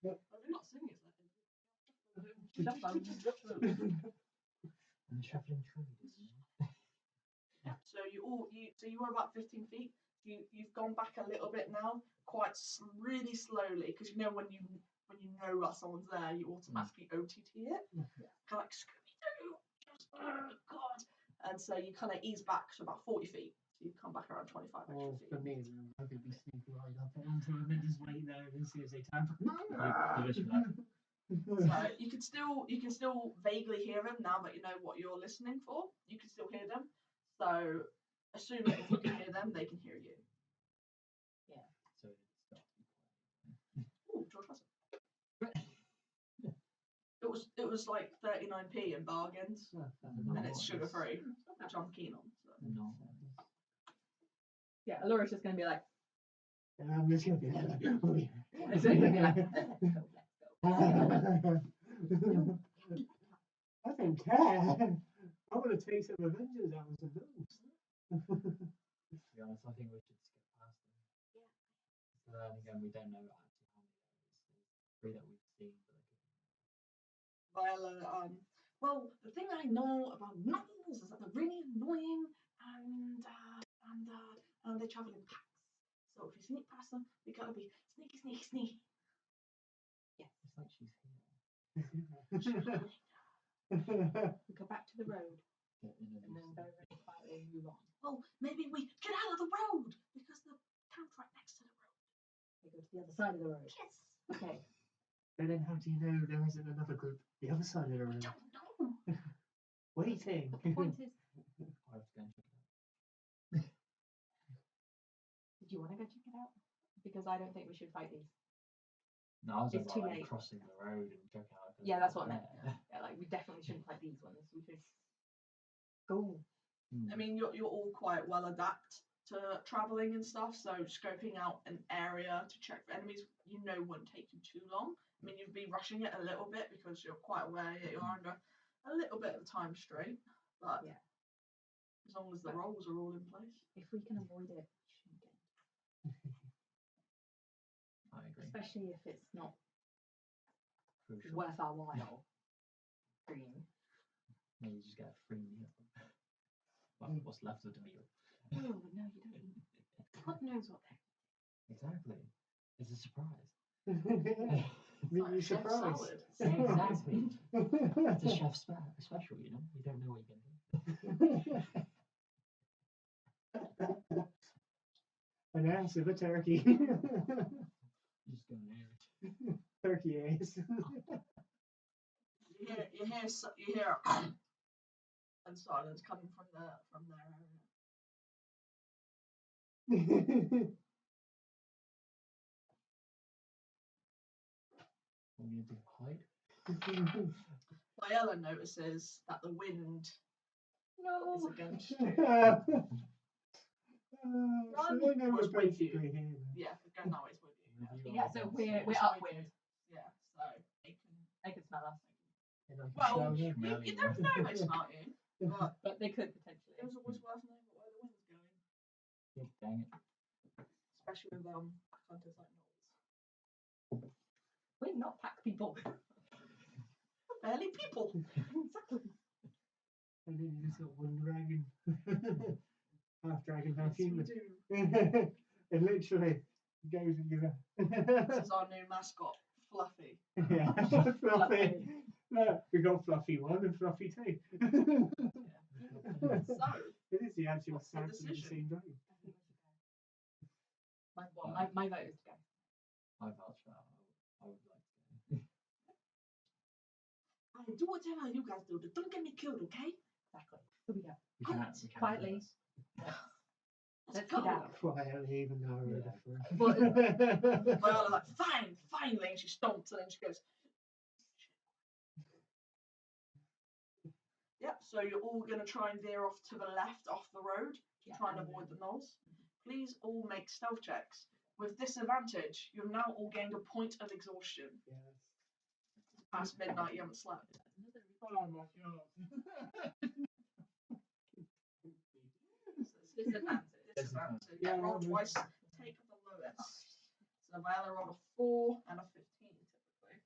I'm not singing it. And shuffling trees. Yeah. So you were about 15 feet. You've gone back a little bit now, quite really slowly, because you know when you know that someone's there, you automatically OTT it, kind of like Scooby-Doo, God. And so you kind of ease back to about 40 feet. So you come back around 25 extra Well, feet. for me, I could be sneaking right up onto him and just wait there and see if they tap. So you can still vaguely hear them now that you know what you're listening for. You can still hear them. So assume that if you can hear them, they can hear you. Yeah. So stop. Ooh, George Russell. It was like 39p in bargains, and it's sugar free, which I'm keen on. So. No. Yeah, Alora's just going to be like, And I'm just going to be like, it's going to be like, let's go. I don't care. I want to take some Avengers out of some those. To be honest, I think we should skip past them. Yeah. So then again, we don't know actually how many there is. There's 3 that we've seen, but there could be Viola, well, the thing I know about gnolls is that they're really annoying and they travel in packs. So if you sneak past them, you gotta be sneaky, sneaky, sneaky. Yes. It's like she's here. We go back to the road Get in and then very, very quietly move on. Well, maybe we get out of the road because the camp's right next to the road. We go to the other side of the road. Yes. Okay. And then how do you know there isn't another group the other side of the road? Don't know. Waiting. But the point is, I was going to check it out. did you want to go check it out? Because I don't think we should fight these. No, I was It's about too like late. crossing the road and check out. Yeah, that's what I meant. Yeah. Yeah, like we definitely shouldn't fight these ones. We should go. I mean, you're all quite well adapted to traveling and stuff, so scoping out an area to check for enemies, wouldn't take you too long. I mean, you'd be rushing it a little bit because you're quite aware that you're under a little bit of a time strain, but Yeah. as long as the roles are all in place. If we can avoid it, we shouldn't get into I agree. it. Especially if it's not Crucial. worth our while. Green. Maybe you just get a free meal. Well, what's left of the meal. Oh, no, you don't. God knows what they're. Exactly. It's a surprise. Make you Chef surprised. salad. Exactly. It's a chef's special, you know? You don't know what you're going to do. An ounce of a turkey. You just go near it. Turkey eggs. You hear and silence coming from their area. What are you going to do? Hide? Viola notices that the wind is No. against you. So I know we're was with you. basically here. Yeah, go now it's with you. Yeah, so we're It's upwind. Yeah, so they can smell us. And I can Well, smell you. you don't know they smell you, but But they could potentially. it was always worth knowing where the wind's going. Yeah, dang it. Especially with hunters like gnolls. We're not pack people. We're barely people. Exactly. And then you just got one dragon. Half dragon, half Yes, we human. do. It literally goes with you. This is our new mascot, Fluffy. Yeah, Fluffy. Look, we got Fluffy 1 and Fluffy 2. So, It is the actual what's the sound of the decision? same dragon. My vote is to go. I vouch for that. I would like to go. I do whatever you guys do. Don't get me killed, okay? Exactly. Here we go. We can't Quietly. do this. Let's go. get out. Quietly, even though I heard it Well, first. Viola like, fine, finally, and she stomps and then she goes. Yep, so you're all gonna try and veer off to the left off the road to try and avoid the gnolls. Please all make stealth checks. With disadvantage, you've now all gained a point of exhaustion. Yes. Past midnight, you haven't slept. Oh my god. Disadvantage. Yeah, roll twice. Take the lowest. So Viola rolled a 4 and a 15 typically.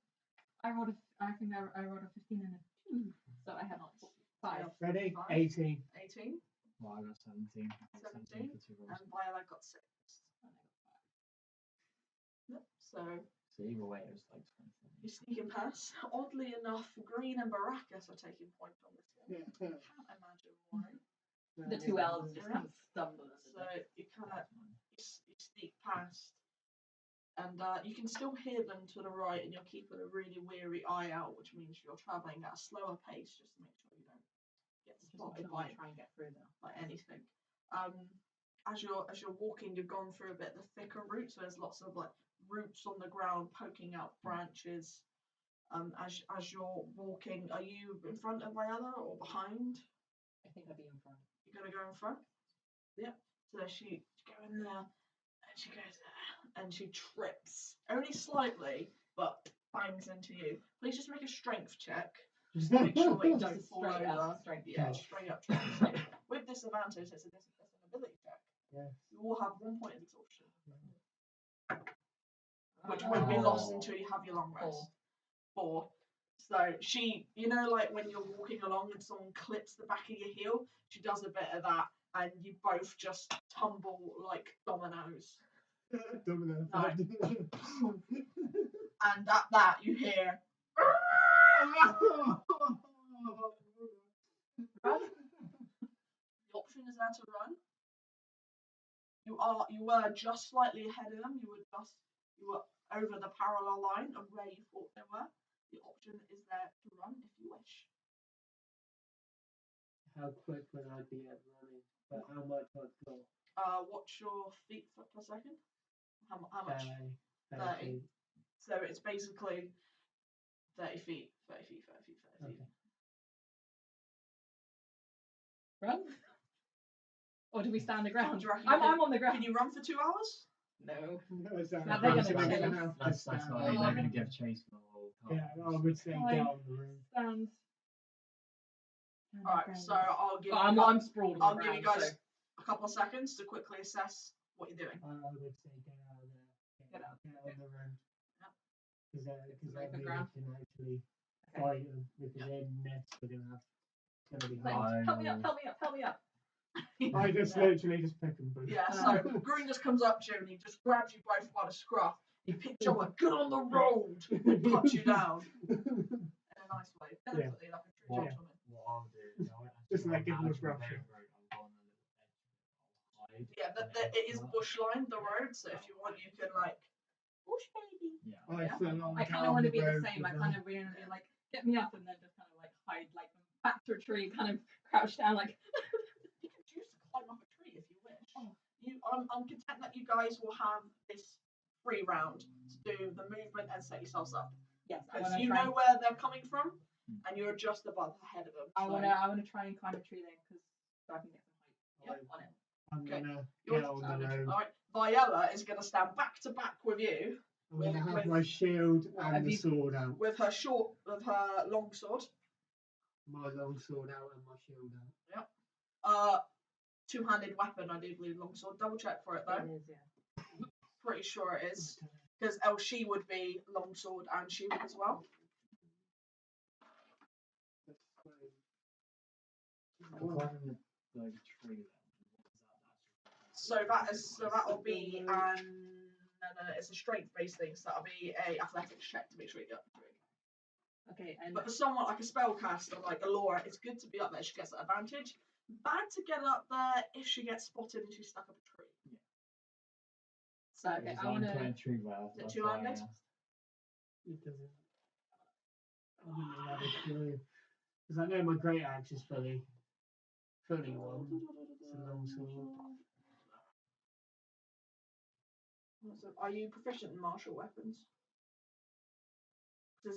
I rolled I think I rolled a 15 and a 2. So I had 5. Ready? 5. 18. 18. Well, I got 17. 17. For 2 rolls. And Viola got 6. Yep, so So either way, it was like 20. you're sneaking past. Oddly enough, Green and Baracus are taking point on this one. Can't imagine why. The 2 elves just kind of stumble. So you kind of you sneak past, and you can still hear them to the right, and you're keeping a really weary eye out, which means you're traveling at a slower pace just to make sure you don't get spotted by try and get through them. like anything. As you're walking, you've gone through a bit of the thicker route, so there's lots of like roots on the ground poking out branches. As you're walking, are you in front of Viola or behind? I think I'd be in front. You're gonna go in front? Yep. So she go in there and she goes and she trips. Only slightly, but bangs into you. Please just make a strength check. Just to make sure that you Just don't fall straight over. up strength Yeah, check. straight up strength. With disadvantage, it's an ability check. Yes. You will have 1 point of exhaustion, which Oh. won't be lost until you have your long rest. 4. So she, you know, like when you're walking along and someone clips the back of your heel, she does a bit of that, and you both just tumble like dominoes. Domino. No. And at that, you hear. Run. The option is there to run. You were just slightly ahead of them. You were over the parallel line of where you thought they were. The option is there to run if you wish. How quick would I be at running? But how much I'd go? What's your feet per second? How much? 30. So it's basically 30 feet, 30 feet, 30 feet, 30 feet. Okay. Run? Or do we stand the ground? Do you reckon I'm on the ground. Can you run for 2 hours? No. No, it's not. Now they're gonna So chase. we're gonna have to That's stand why up. they're going to give chase for the whole time. Yeah, I would say Fine. down the road. Stand. Alright, so I'll give I'm you sprawled on I'll the give you ground, guys so a couple of seconds to quickly assess what you're doing. I would say get out of there. Get out. Get on the road. Yep. Because Open then we ground. can actually Okay. fight them. Because then next we're going to have. It's going to be Like, hard. help me up, help me up, help me up. I just literally just pick and push. Yeah, so Green just comes up to you and he just grabs you both by the scruff. He picks you up like, get on the road! And puts you down. In a nice way. Delicately, like a true What? gentleman. What I'll do is Just like give them a rough rough road. shot. I'll go on the little edge. Yeah, it is bush lined, the road, so if you want, you can, like, bush baby. Yeah. I feel I kind of want to be the same. I kind of really want to be like, get me up and then just kind of like hide, like back to a tree, kind of crouch down, like. You can choose to climb up a tree if you wish. I'm content that you guys will have this free round to do the movement and set yourselves up. Yes, Because you know where they're coming from, and you're just above ahead of them. I wanna try and climb a tree then, because so I can get some height on it. I'm Okay. going to Yours get on is the standard. road. Alright, Viella is going to stand back to back with you I'm going to have with- my shield have and the you- sword out. with her long sword. My long sword out and my shield out. Two-handed weapon, I do believe, longsword. Double check for it though. It is, yeah. Pretty sure it is. Because she would be longsword and shield as well. Climbing the tree So that'll be no, it's a strength based thing, so that'll be a athletics check to make sure you get up the tree. Okay, and But for someone like a spellcaster like Alora, it's good to be up there, she gets that advantage. Bad to get up there if she gets spotted and she's stuck up a tree. so okay, I I'm wanna. playing tree well. Is it two-handed? It doesn't. I wouldn't have had a clue. Because I know my great axe is fully one. It's a long sword. So are you proficient in martial weapons?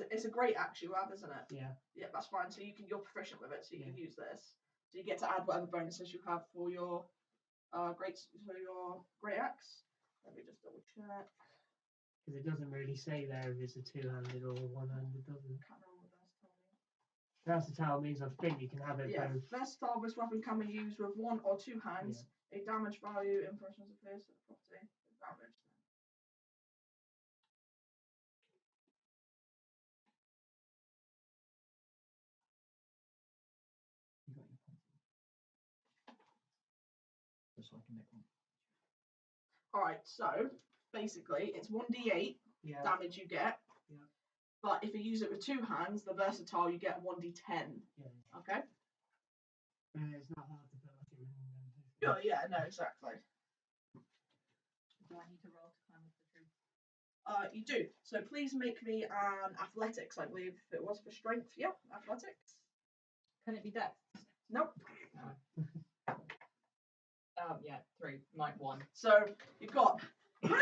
It's a great axe you have, isn't it? Yeah. Yeah, that's fine. So you're proficient with it, so you can use this. So you get to add whatever bonuses you have for your great axe. Let me just double check. Because it doesn't really say there if it's a two-handed or a one-handed, does it? Can't remember what that's telling me. Versatile means I think you can have it Yeah, both. versatile, this weapon can be used with one or two hands. A damage value in persons appears to the property. Damage. You got your point. Just so I can make one. Alright, so basically it's 1d8 Yeah. damage you get. Yeah. But if you use it with two hands, the versatile, you get 1d10. Yeah. Okay? It's not hard to put like a ring on them. Oh, yeah, no, exactly. Do I need to roll to climb up the tree? You do. So please make me an athletics, I believe it was for strength. Yep, athletics. Can it be dex? Nope. Yeah, 3, might 1. So you've got. I'm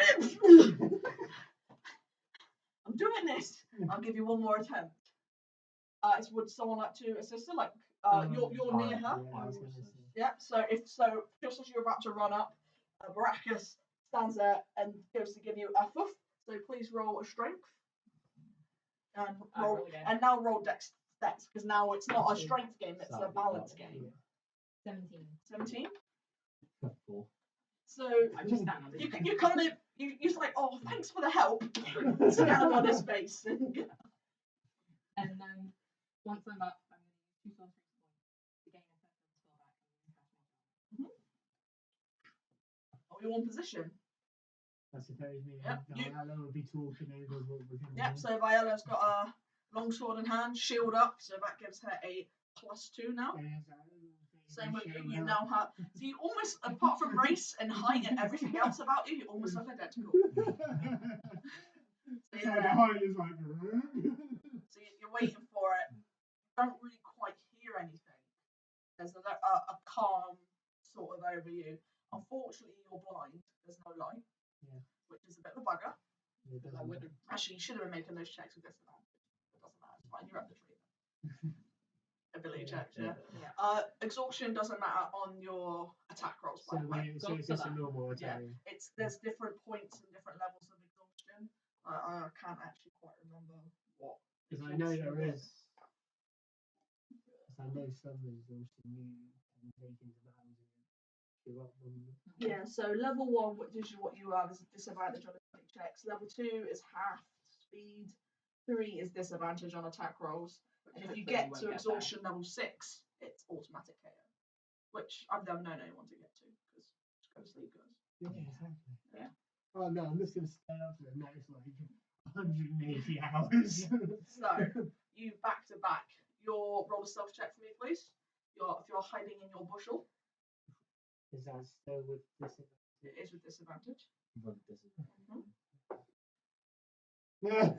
doing this. I'll give you one more attempt. Would someone like to assist her? Like, you're near her. Yeah, I was gonna say. Yeah. So just as you're about to run up, Baracus stands there and goes to give you a foof. So please roll a strength. And I roll roll again. and now roll dex Dex, because now it's not a strength game, it's a Sorry, balance yeah. game. 17. 17. 4. So I just stand on you kind of you're like, oh, thanks for the help. Down on his face. And then once I'm up, I'm going to use 2 sorcery points to gain a second spell back and then cast my spell. Are we on position? I suppose me Yep, and you- Diana will be talking over what we're going to Yep. do. So Viola's got a long sword in hand, shield up, so that gives her a +2 now. Same with you. You now have. So you almost, apart from race and height and everything else about you, you almost look identical. So So you're the there. height is like. So you're waiting for it. You don't really quite hear anything. There's a calm sort of over you. Unfortunately, you're blind. There's no light, Yeah. which is a bit of a bugger. It I doesn't would have, actually, you should have been making those checks with disadvantage. It doesn't matter. It's fine. You're up the tree. Ability checks, yeah. Exhaustion doesn't matter on your attack rolls. So, By the way. so it's just a normal attack. There's different points and different levels of exhaustion. I can't actually quite remember what. Because I know there exhaustion is. I know some exhaustion you can take into battle to give up on. Yeah, so level 1, which is what you have, is a disadvantage on attack checks. Level 2 is half speed. 3 is disadvantage on attack rolls. And if you get to exhaustion level 6, it's automatic KO. Which I've never known anyone to get to, because just go to sleep, guys. Yeah, exactly. Yeah. Oh no, I'm just going to stay up for the next like 180 hours. So, you back to back. Your roll a stealth check for me, please. If you're hiding in your bushel, Is that still with disadvantage? it is with disadvantage. Yeah.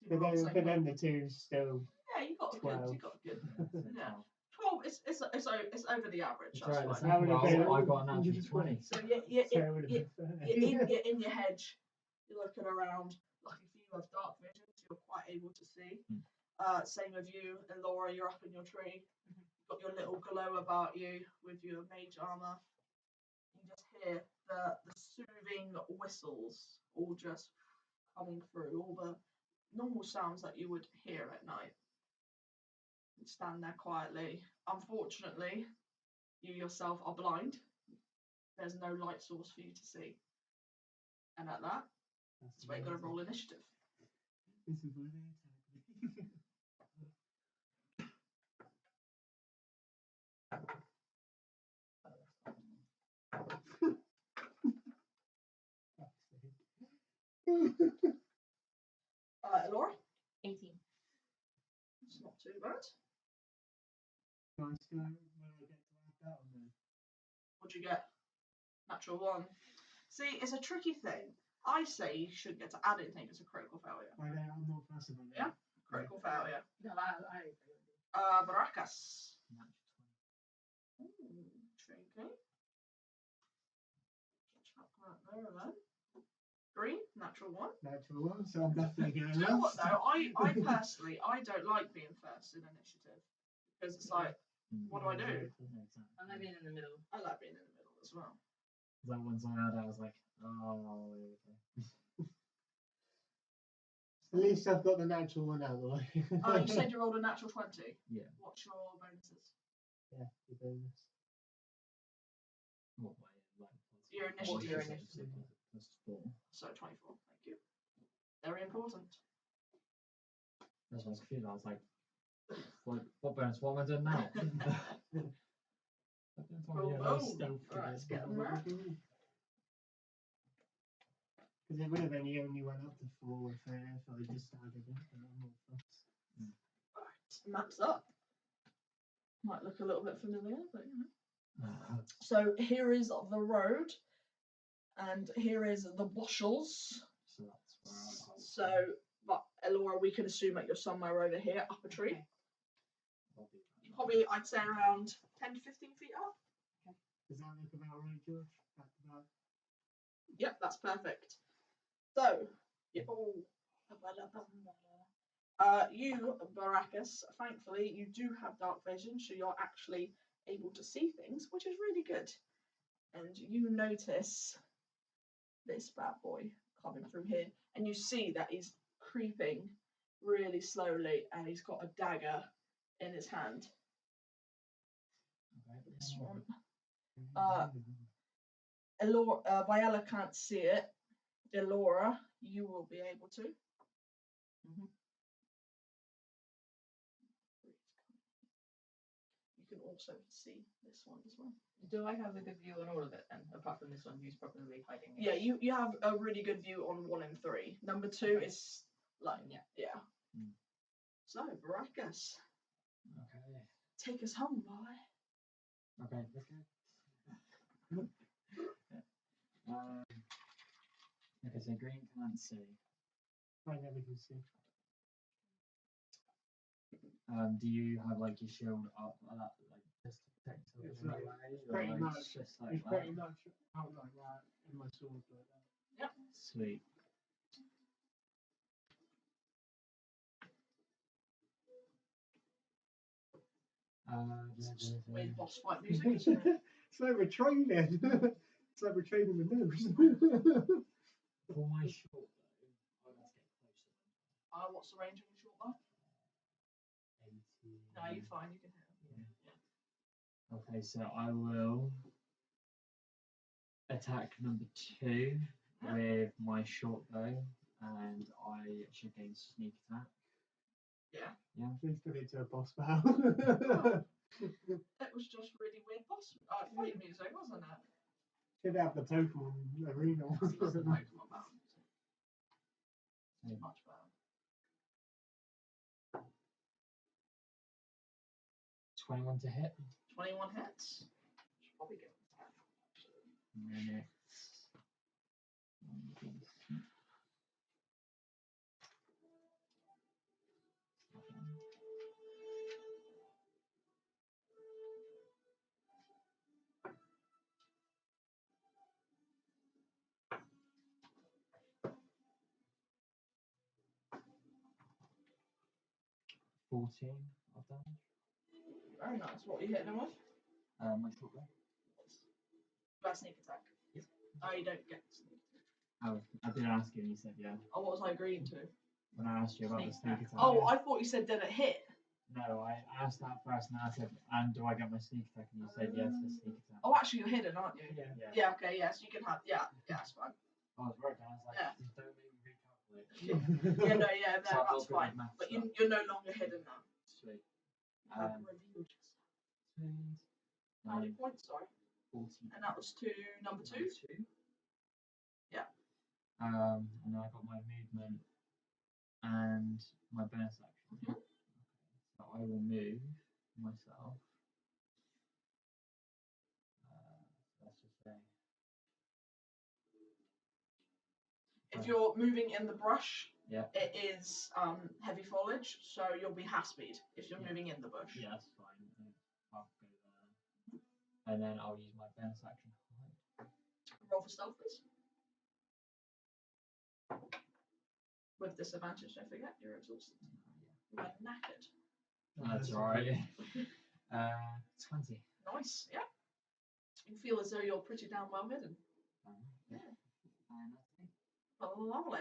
You roll the same But then way. the two's still. Yeah, you got a good. You got a good. Yeah. 12. It's over the average. That's right. That's That's fine. That would have well, been- I got an natural 20. So So it would have you're been in your hedge. You're looking around. Lucky for you, have dark vision, so you're quite able to see. Same with you and Laura. You're up in your tree. You've got your little glow about you with your mage armor. You just hear the soothing whistles all just coming through. All the normal sounds that you would hear at night. You stand there quietly. Unfortunately, you yourself are blind. There's no light source for you to see. And at that, that's where you've got to roll initiative. This is where they attack me. Laura? 18. It's not too bad. Nice go. When I get to add that on there. What'd you get? Natural 1. See, it's a tricky thing. I say you should get to add anything as a critical failure. I'm not fussed about Yeah. that. Critical failure. No, I agree with you. Baracus. Tricky. Chuck that there then. 3, natural 1. Natural one, so I'm definitely going Do you know what last. though? I personally, I don't like being first in initiative because it's like, what do I do? I like being in the middle. I like being in the middle as well. That one song I had, I was like, oh, okay. At least I've got the natural one out of the way. You said you rolled a natural 20. Yeah. What's your bonuses? Yeah, the bonus. What way? Like, Your what initiative. is it? Plus 4. So 24. Thank you. Very important. That's what I was confused. I was like, what bonus? What am I doing now? Oh, Stealth to alright, this let's get bit. them there. Because it would have only went up to 4 if I just added it. But I'm not fussed. Alright, maps up. Might look a little bit familiar, but you know. So here is the road, and here is the bushels. So that's where I was. So, but Elora, we can assume that you're somewhere over here, up a tree. Probably, I'd say around 10 to 15 feet up. Does that look about right, George? Back to back. Yep, that's perfect. So, you, Baracus, thankfully, you do have dark vision, so you're actually able to see things, which is really good. And you notice this bad boy coming through here, and you see that he's creeping really slowly, and he's got a dagger in his hand. Okay. This one. Viella can't see it. Elora, you will be able to. You can also see this one as well. Do I have a good view on all of it then, apart from this one who's probably hiding? Yeah, you have a really good view on 1 and 3. Number 2 is like yeah. Mm. So Baracus, Okay. take us home, boy. Okay, let's go. Okay, so green can't see. I never can see. Do you have like your shield up like that, like just to protect It's yourself? pretty Or, much. just like It's that? pretty much out like that in my sword like that. Yep. Sweet. It's weird boss fight music, isn't it? It's like we're training. It's like we're training with moves. For my short though, I'd have to get closer. What's the range of your short bow? 80. No, you're fine. You can hit him. Yeah. Okay, so I will attack number 2 with my short bow, and I should gain sneak attack. Yeah. Yeah. Please turn into a boss battle. That was just really weird boss fight music, wasn't it? Should have the Pokemon arena. It's the Pokemon battle music. Yeah. Much better. 21 to hit. 21 hits. Should probably get an attack. And then it's 14 of damage. Very nice. What are you hitting him with? My short bow. By sneak attack. Yep. Oh, you don't get sneak attack. Oh, I did ask you and you said yeah. Oh, what was I agreeing to? When I asked you about the Sneak sneak attack. attack. Oh, I thought you said did it hit? No, I asked that first and I said, and do I get my sneak attack? And you said yes for sneak attack. Oh, actually, you're hidden, aren't you? Yeah. Yeah. Yeah, okay, yes, you can have, yeah, that's fine. I was right down. I was like, Yeah. don't make me recalculate. Yeah, no, yeah, no, So I'm not that's good with fine. maths, But though. you're no longer hidden now. Sweet. Revealed yourself. Sweet. How many points, sorry? 14. And that was to number 2? Yeah. And then I got my movement and my bonus action. Mhm. So I will move myself. Let's just say. If you're moving in the brush, Yeah. it is heavy foliage, so you'll be half speed if you're Yeah. moving in the bush. Yeah, that's fine. I'll go there. And then I'll use my bonus action to hide. Roll for stealth, please. With disadvantage, don't forget, you're exhausted. You are knackered. That's alright. 20. Nice, yeah. You feel as though you're pretty damn well hidden. Yeah. Oh, lovely.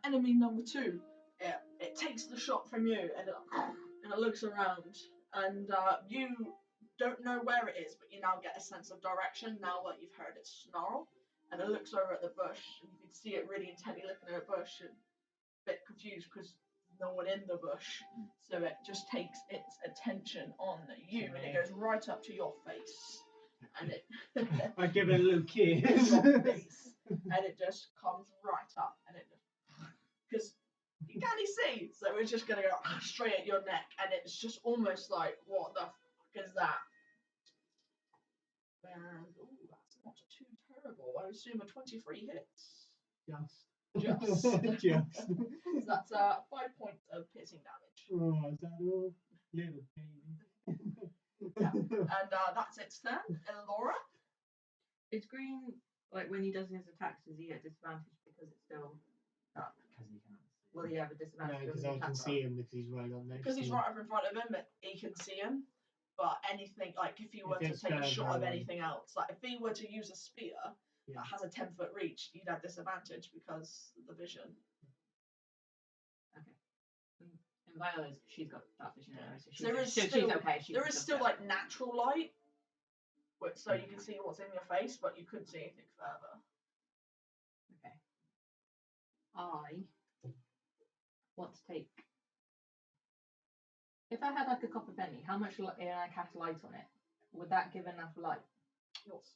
Enemy number 2. It takes the shot from you and it looks around, and you don't know where it is, but you now get a sense of direction now that you've heard it snarl. And it looks over at the bush, and you can see it really intently looking at a bush, and a bit confused because there's no one in the bush. So it just takes its attention on you, and it goes right up to your face, and it I give it a little kiss. your face, and it just comes right up, and it because you can't see, so it's just gonna go straight at your neck, and it's just almost like, what the fuck is that? And that's not too terrible. I assume a 23 hits. Just. Just. So that's 5 points of piercing damage. Oh, is that all? Little baby. Yeah. And that's its turn. Elora. Is green, like when he does his attacks, does he get disadvantage because it's still dark? Because he can't see. Will he have a No, disadvantage? because when I the can attacks see are? him because he's right on next Because to he's me. right up in front of him, he can see him. But anything, like if he were If to it's take a further shot of away. anything else, like if he were to use a spear Yeah. that has a 10-foot reach, you'd have disadvantage because of the vision. Okay. And Viola's, she's got dark vision anyway, so she's, There is she's still- okay. She There can is still still like natural light, so you can see what's in your face, but you couldn't see anything further. Okay. I want to take. If I had like a copper penny, how much and I cast light on it, would that give enough light?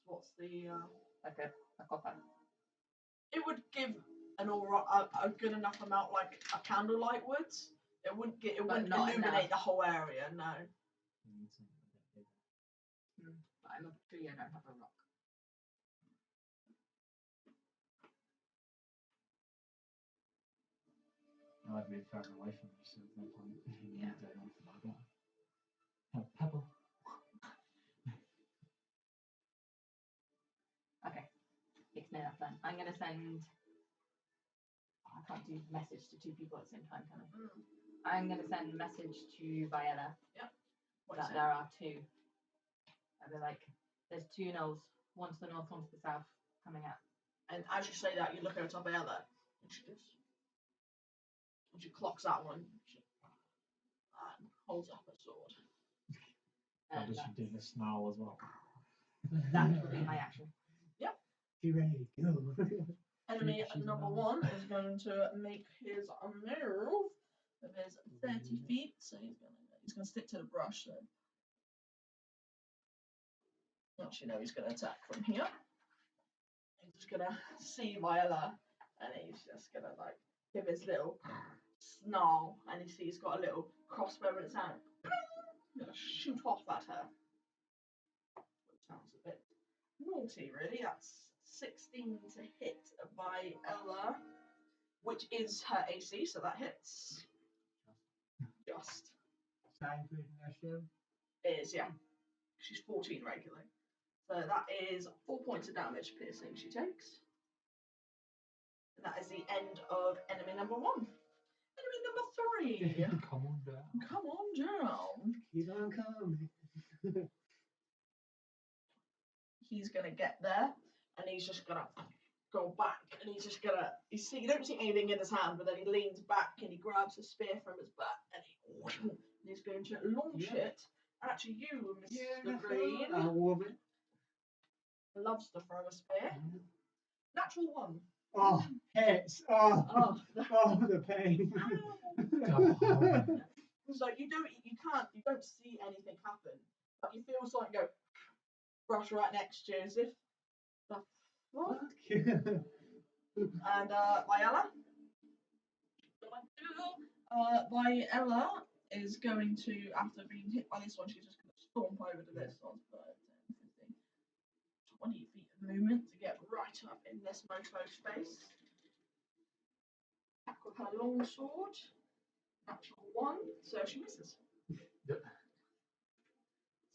What's the Like a copper? It would give an a good enough amount, like a candlelight would. It wouldn't get. It wouldn't not illuminate enough. the whole area. No. You need something a bit bigger. But I'm a tree. I don't have a rock. I'd be further away from you, so there's no point. Yeah. Doing anything like that. Pebble. Okay. It's made up then. I'm gonna send. I can't do message to two people at the same time, can I? I'm gonna send a message to Viella What that is it? there are two. And they're like, there's two gnolls, one to the north, one to the south, coming out. And as you say that, you look over top of the other. And she clocks that one. And holds up a sword. How And does she do the snarl as well? that will be my action. Be ready, go. Enemy She's number mad. 1 is going to make his move of his 30 feet. So he's gonna stick to the brush. So actually, no, he's gonna attack from here. He's just gonna see Viola, and he's just gonna like give his little snarl, and you see he's got a little crossbow in his hand. Gonna shoot off at her. Which sounds a bit naughty, really. That's 16 to hit by Ella, which is her AC, so that hits. Just That including initiative? is, yeah. She's 14 regularly. So that is 4 points of damage piercing she takes. And that is the end of enemy number 1. Enemy number 3. Come on down. Come on down. Keep on coming. He's gonna get there, and he's just gonna go back, and he's just gonna. You don't see anything in his hand, but then he leans back and he grabs a spear from his back, and he's going to launch it at you, Mr. Green. I love it. Loves to throw a spear. Natural 1. Oh, hits. Oh, Oh, oh, the pain. so you don't see anything happen, but you feel something go brush right next to you, as if the fuck. And Viella. Viella is going to, after being hit by this one, she's just going to stomp over to this one. 10, 15, 20 feet of movement to get right up in this mofo's face. Attack with her long sword. Natural 1, so she misses. Yep.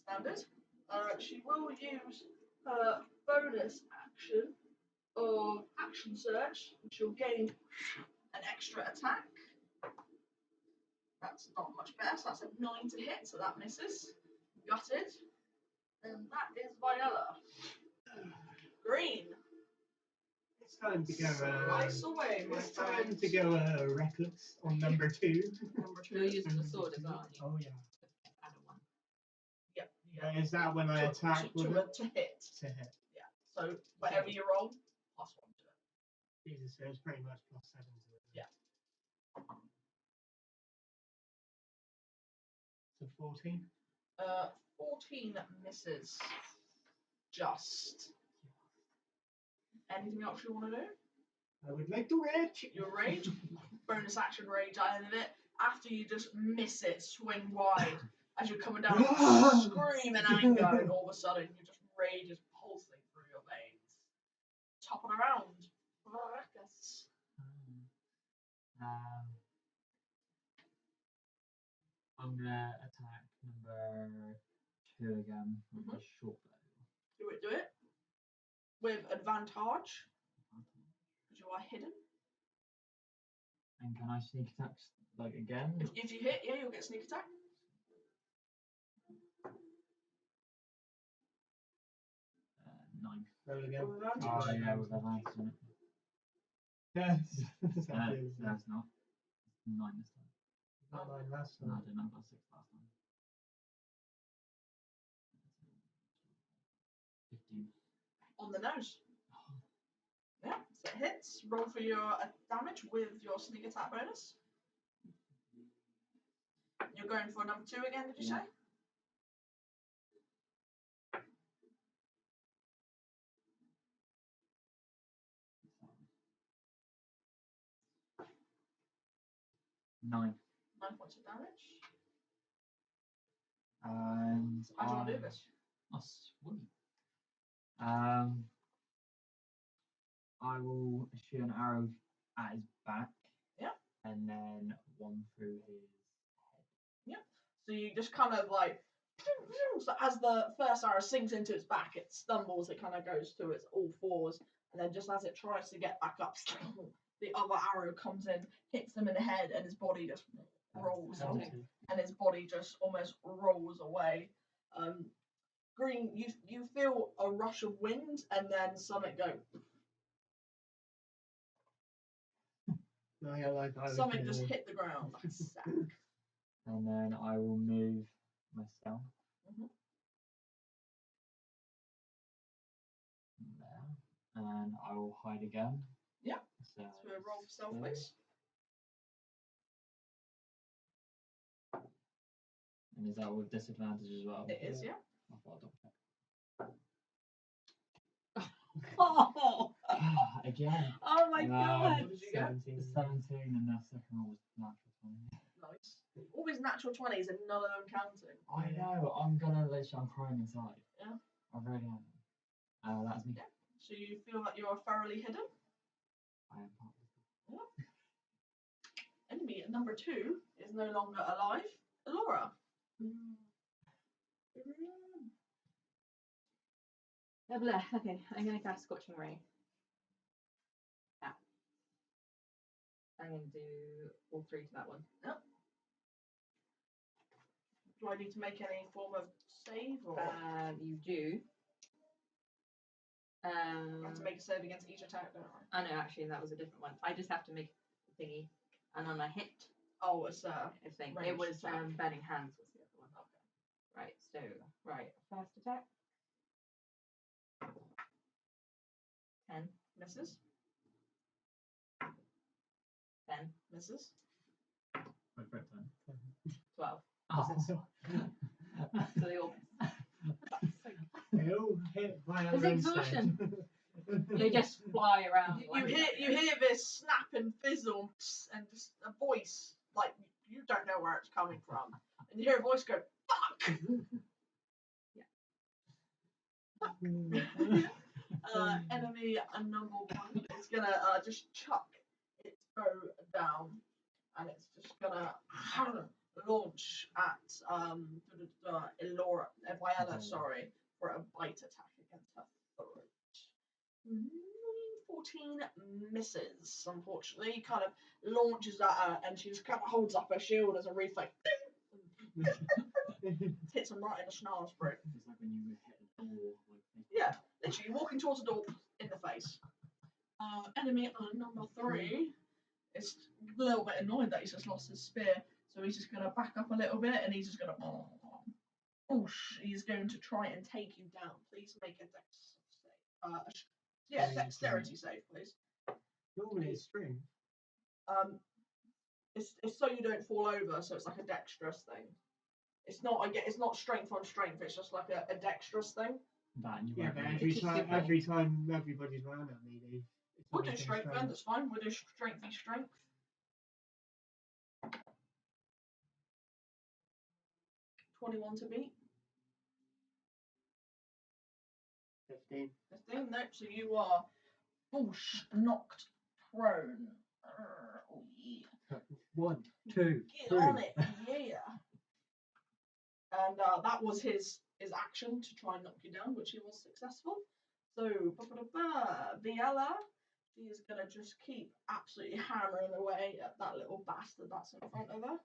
Standard. She will use her bonus action of action surge, which will gain an extra attack. That's not much better, so that's a 9 to hit, so that misses. Gutted. And that is Viola. Green. It's time to go. Slice away, my It's time friend. to go reckless on number 2. Number 2. You're using the sword as well, aren't you? Oh yeah. Add a 1. Yep. Is that when I attack with it? To hit. To hit. Yeah. So whatever you roll, +1 to it. Jesus, so it's pretty much +7 to it. Yeah. So 14. 14 misses. Just. Anything else you want to do? I would like to rage. Your rage, bonus action rage at the end of it. After you just miss it, swing wide as you're coming down, scream in anger, and all of a sudden you just rage is pulsing through your veins. Top of the round, Marcus. I'm gonna attack number 2 again with my short bow. Do it. With advantage, because you are hidden. And can I sneak attack like again? If you hit, yeah, you'll get sneak attack. Nine. Roll again. With advantage. Oh yeah, with advantage on it. Yes. No, it's not. It's 9 this time. Not mine last No, I time. didn't. I got 6 last time. 15. On the nose. Yeah, so it hits. Roll for your damage with your sneak attack bonus. You're going for number 2 again, did you say? 9. 9 points of damage. And How do you want to do this? Oh, sweet. I will shoot an arrow at his back. Yeah. And then one through his head. Yep. So you just kind of like, so as the first arrow sinks into its back, it stumbles, it kind of goes to its all fours, and then just as it tries to get back up, the other arrow comes in, hits him in the head, and his body just rolls on it, and his body just almost rolls away. Green, you feel a rush of wind, and then something go. No, yeah, like Something just hit the ground like a sack. And then I will move myself. There. And I will hide again. Yep. So So roll for stealth, please. And is that with disadvantage as well? It is, yeah. I thought I'd double check. Oh, Again. oh my god! What did you get? 17, and the second one was natural 20. Nice. Always natural 20s and none of them counting. I know, I'm crying inside. Yeah. I really am. That's me. Yeah. So you feel that you're thoroughly hidden? I am part of it. Yeah. Enemy number 2 is no longer alive. Elora. Okay, I'm going to cast Scorching Ray. Yeah. I'm going to do all 3 to that one. Yep. Do I need to make any form of save or You do. I have to make a save against each attack, don't I? Oh no, actually that was a different one. I just have to make a thingy, and on a hit, Oh, it's a thing. It ranged was attack. Burning Hands was the other one. Okay. Right. So first attack. 10 misses. 10 Misses. Wait for it then. 12. Oh. So they all They all hit by There's exhaustion. They just fly around. You hear this snap and fizzle and just a voice, like you don't know where it's coming from. And you hear a voice go, fuck! Enemy number 1 is gonna just chuck its bow down, and it's just gonna launch at Viola, sorry, for a bite attack against her throat. 14 misses, unfortunately. He kind of launches at her, and she just kind of holds up her shield as a reflex. Hits him right in the snarl spray. It's like when you hit a door. Yeah, literally walking towards the door in the face. Enemy number 3 is a little bit annoyed that he's just lost his spear, so he's just going to back up a little bit, and he's just going to whoosh. He's going to try and take you down. Please make a dex save. Dexterity save, please. Normally it's string. It's so you don't fall over, so it's like a dexterous thing. It's not strength on strength. It's just like a dexterous thing. That and you Yeah, won't but really- every time everybody's round at me, We'll do strength then. That's fine. We'll do strength v strength. 21 to beat. 15. 15. Nope. So you are whoosh, knocked prone. Oh yeah. 1, 2, Get 3. on it, yeah. And that was his action to try and knock you down, which he was successful. So, Viella, she is going to just keep absolutely hammering away at that little bastard that's in front of her.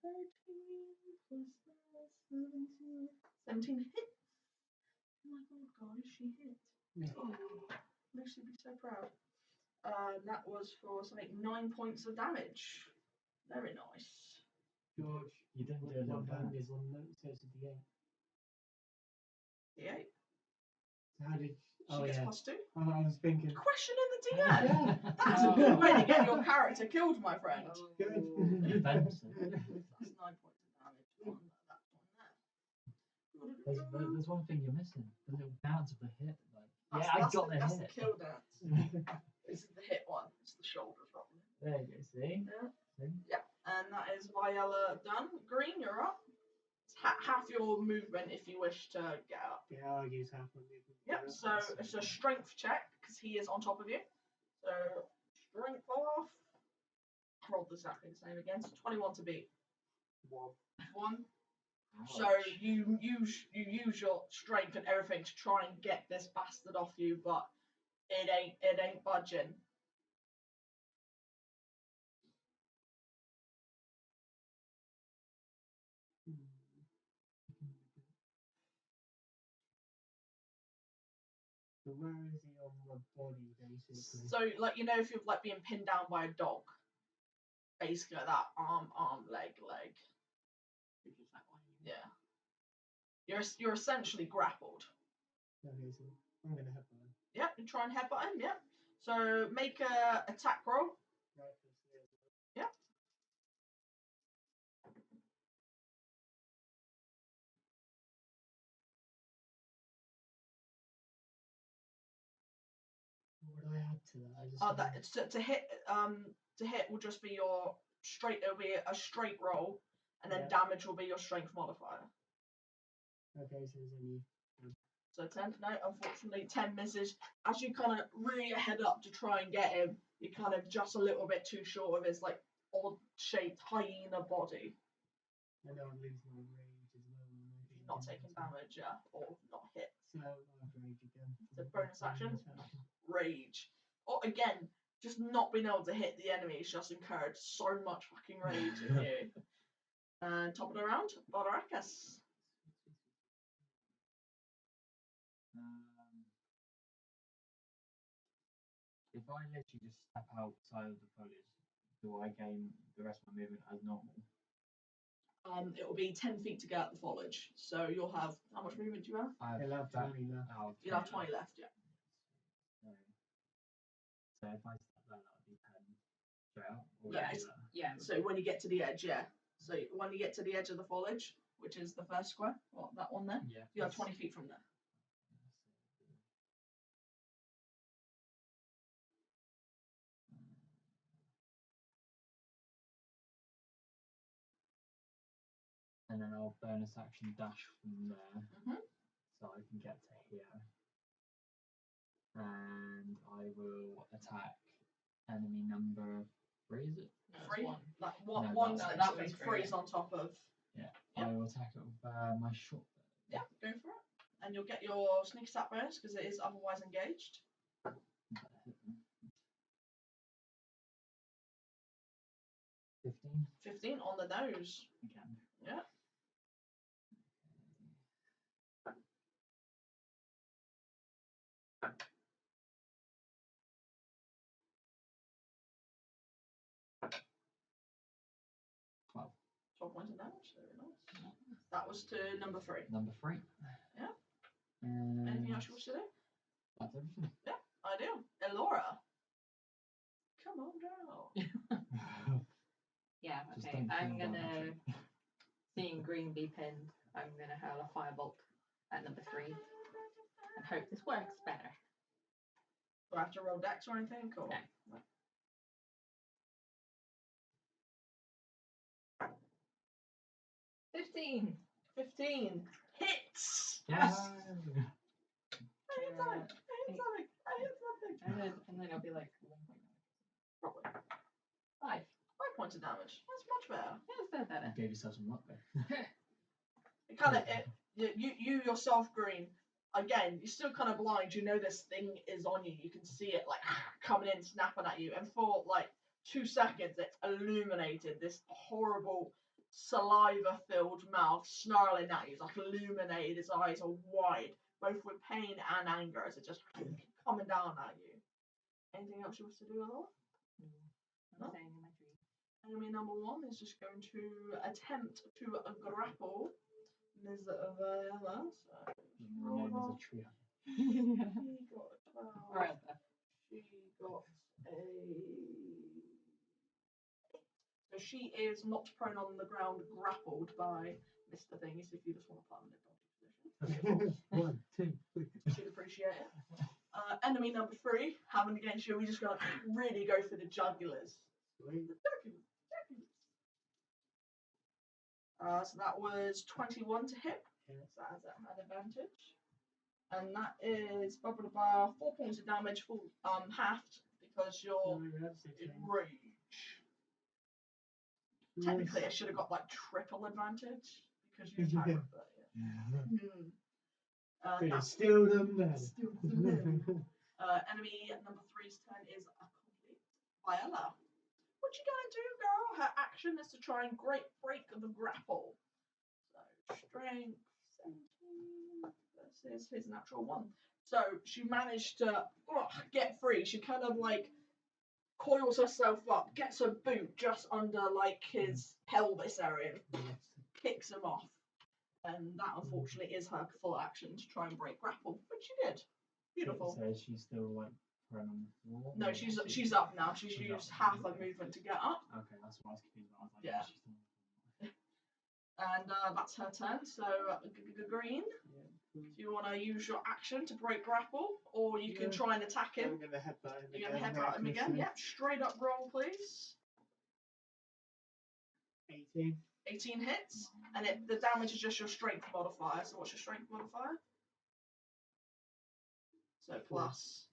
13 plus 17. 17 hits. Oh my god, is she hit? Yeah. Oh, Lucy would be so proud. That was for something 9 points of damage. Very nice. George, You didn't do a what little band bit. is on that says the D8? The 8. So how did? She Oh gets yeah. +2. I was thinking. Question in the DM. Yeah. That's a good way to get your character killed, my friend. Good. Defensive. That's 9 points of damage on that one there. There's one thing you're missing. The little bounce of the hit. Like, That's, yeah, I that's got the, the that's hit. the kill dance. This is the hit one. It's the shoulder probably. There you go. See? Yeah. See? And that is Viella done. Green, you're up. It's half your movement if you wish to get up. Yeah, I'll use half my movement. Yep, so it's a strength check because he is on top of you. So strength off. Rolled exactly the same again. So 21 to beat. 1. So Ouch. you use your strength and everything to try and get this bastard off you, but it ain't budging. So where is he on my body, basically? So like if you're like being pinned down by a dog, basically like that arm, leg. Yeah. You're essentially grappled. Okay, so I'm gonna have one. Yep, you try and headbutt him, yep. So make a attack roll. Right, Yep. what do I add to that? I just That to hit will just be your straight. It'll be a straight roll, and then Yeah. damage will be your strength modifier. Okay, so there's only. So 10. No, unfortunately, 10 misses. As you kind of rear your head up to try and get him, you're kind of just a little bit too short of his like odd-shaped hyena body. I know I'm losing my rage as well. He's not taking damage, yeah, or not hit. So I have rage again. The bonus action. Rage. Or again, just not being able to hit the enemy has just encouraged so much fucking rage in you. And top of the round, Bodaracus. If I literally just step outside of the foliage, do I gain the rest of my movement as normal? It will be 10 feet to get out the foliage. So you'll have, how much movement do you have? He'll have 20 left. You'll have 20 left, yeah. So if I step there, that would be 10 straight out? Or Yeah, would it be it's- that? Yeah. So when you get to the edge, yeah. So when you get to the edge of the foliage, which is the first square, well, that one there, Yeah. you have 20 feet from there. And then I'll bonus action dash from there, Mhm. so I can get to here. And I will attack enemy number 3, is it? No, it's 3. one. Like one, No, one's that- next to that me, was 3's on top of. Yeah. Yeah. I will attack it with my short bow. Yeah, go for it. And you'll get your sneak attack bonus because it is otherwise engaged. 15 15 on the nose. again. Yeah. Well, 12 points of damage. Very nice. That was to number 3. number 3. Yeah. And Anything else you wish to do? that's everything. I do. Elora. Come on down. Yeah, Just okay. don't I'm fall down, gonna, actually. seeing green be pinned, I'm gonna hurl a firebolt at number 3 and hope this works better. Do I have to roll dex or anything? Or? No. 15. 15 hits. Yes. I hit something. I hit something. And then it'll be like 1.9. Probably. 5. 5 points of damage. That's much better. Yeah, it's still better. You gave yourself some luck there. It kind of you yourself, Green. Again, you're still kind of blind. You know this thing is on you. You can see it like coming in, snapping at you, and for like 2 seconds, it's illuminated. This horrible saliva-filled mouth snarling at you. It's like illuminated. His eyes are wide, both with pain and anger, as it just coming down at you. Anything else you wish to do, Alora? I'm staying in my tree. Enemy enemy number 1 is just going to attempt to grapple Ms. Viola. So Known as a trio. she got a 12. Right there. She got a. So she is not prone on the ground, grappled by Mr. Thingies. If you just want to put them in a dodgy position, 1, 2, 3. she'd appreciate it. Enemy number 3, having against you, we just gotta really go for the jugulars. Sweet. So that was 21 to hit. Yeah. So that has an advantage. And that is 4 points of damage, full halved because you're Oh, that's it, in yeah. rage. Technically, I should have got like triple advantage because you attack. But yeah. But Now, it's still them then. still them. Enemy number 3's turn is complete. Viola. What you gonna do, girl? Her action is to try and break the grapple. So strength 17 versus his natural 1. So she managed to get free. She kind of like coils herself up, gets her boot just under like his pelvis area, kicks him off. And that unfortunately is her full action to try and break grapple, but she did. Beautiful. So is she still like prone on the floor? No, or she's is she- up now. She's she's used up. half her movement to get up, Okay, that's what I was confused about. I was like, Yeah. she's still... and that's her turn. So Green, if you want to use your action to break grapple, or you can Yeah. try and attack him. I'm gonna headbutt him You're gonna again, headbutt him again. recklessly. Yep. Straight up roll, please. 18. 18 hits, and the damage is just your strength modifier. So what's your strength modifier? So plus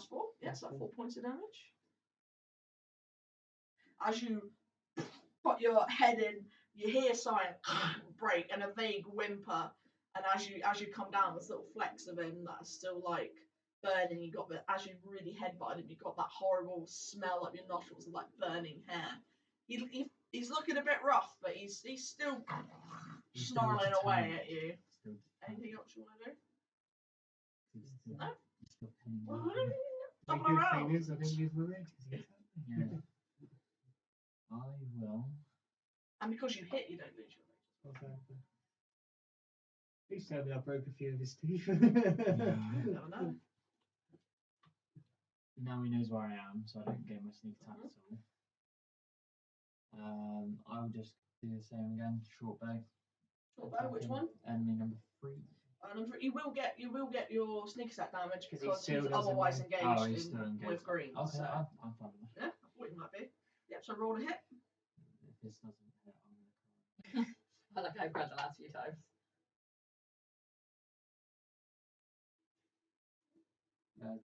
4. Yes, that's 4 points of damage. As you put your head in, you hear something break and a vague whimper, and as you come down, there's little flecks of him that are still like burning. You got as you really headbutted him, you got that horrible smell up your nostrils of like burning hair. He's looking a bit rough, but he's still He's still snarling away determined. at you. Still Anything else you want to do? He's still, No? he's still pinning Well, me down. The Up and good around. thing is I didn't use my rage. Yeah. I will. And because you hit, you don't lose your rage. Okay. Please tell me I broke a few of his teeth. You never know. Now he knows where I am, so I don't get my sneak attack at all. I'll just do the same again. Short bow. Short bow, which one? Enemy number 3. You will get your sneak attack damage 'Cause he because still he's doesn't otherwise know. engaged, Oh, he's still engaged. with Green. Okay, So I'm fine with that. yeah, I thought you might be. Yep. So roll a hit. If this doesn't hit, I'm gonna cry. I like how I cried the last few times.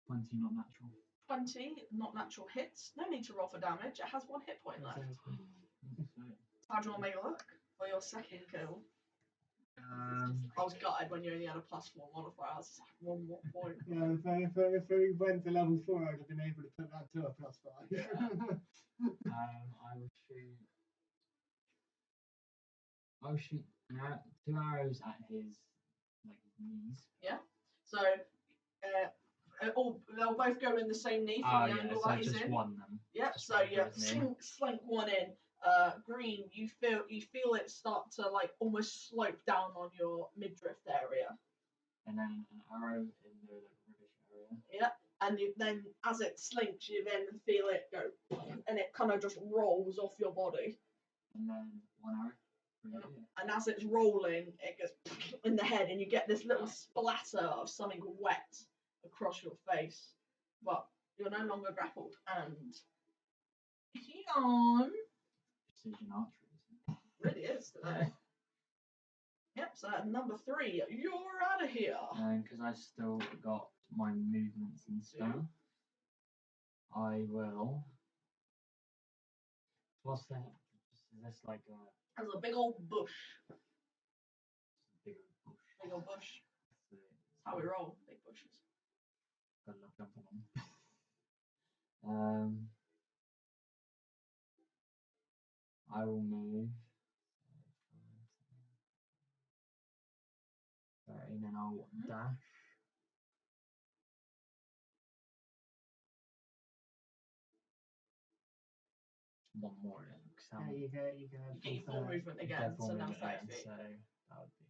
20, not natural. 20, not natural hits. No need to roll for damage. It has 1 hit point left. So, How do you want to make it look for your second kill? I was gutted when you only had a +4 modifier. I was just like 1 more point. Yeah, if we went to level 4, I'd have been able to put that to a +5. Yeah. I will shoot. I'll shoot 2 arrows at his knees. So they'll both go in the same knee from the angle so that he's just in. one then. Yep. Just So one you for his knee. slink one in. Green, you feel it start to like almost slope down on your midriff area. And then an arrow in the rubbish area. Yep. And then as it slinks, you then feel it go, and it kind of just rolls off your body. And then 1 arrow. Right here. And as it's rolling, it goes in the head, and you get this little splatter of something wet across your face. But you're no longer grappled, and Precision archery, isn't it? really is today. Yep. So at number 3, you're out of here. And because I still got my movements and stuff, I will. What's that? Is this like a There's a big old bush. big bush? Big old bush. So, That's how we roll. Big bushes. Good luck jumping on. I will move. 30, and then I'll dash. one more then. 'Cause how Yeah, you get You get your full movement you again, get full so now movement 30 again, feet. so that would be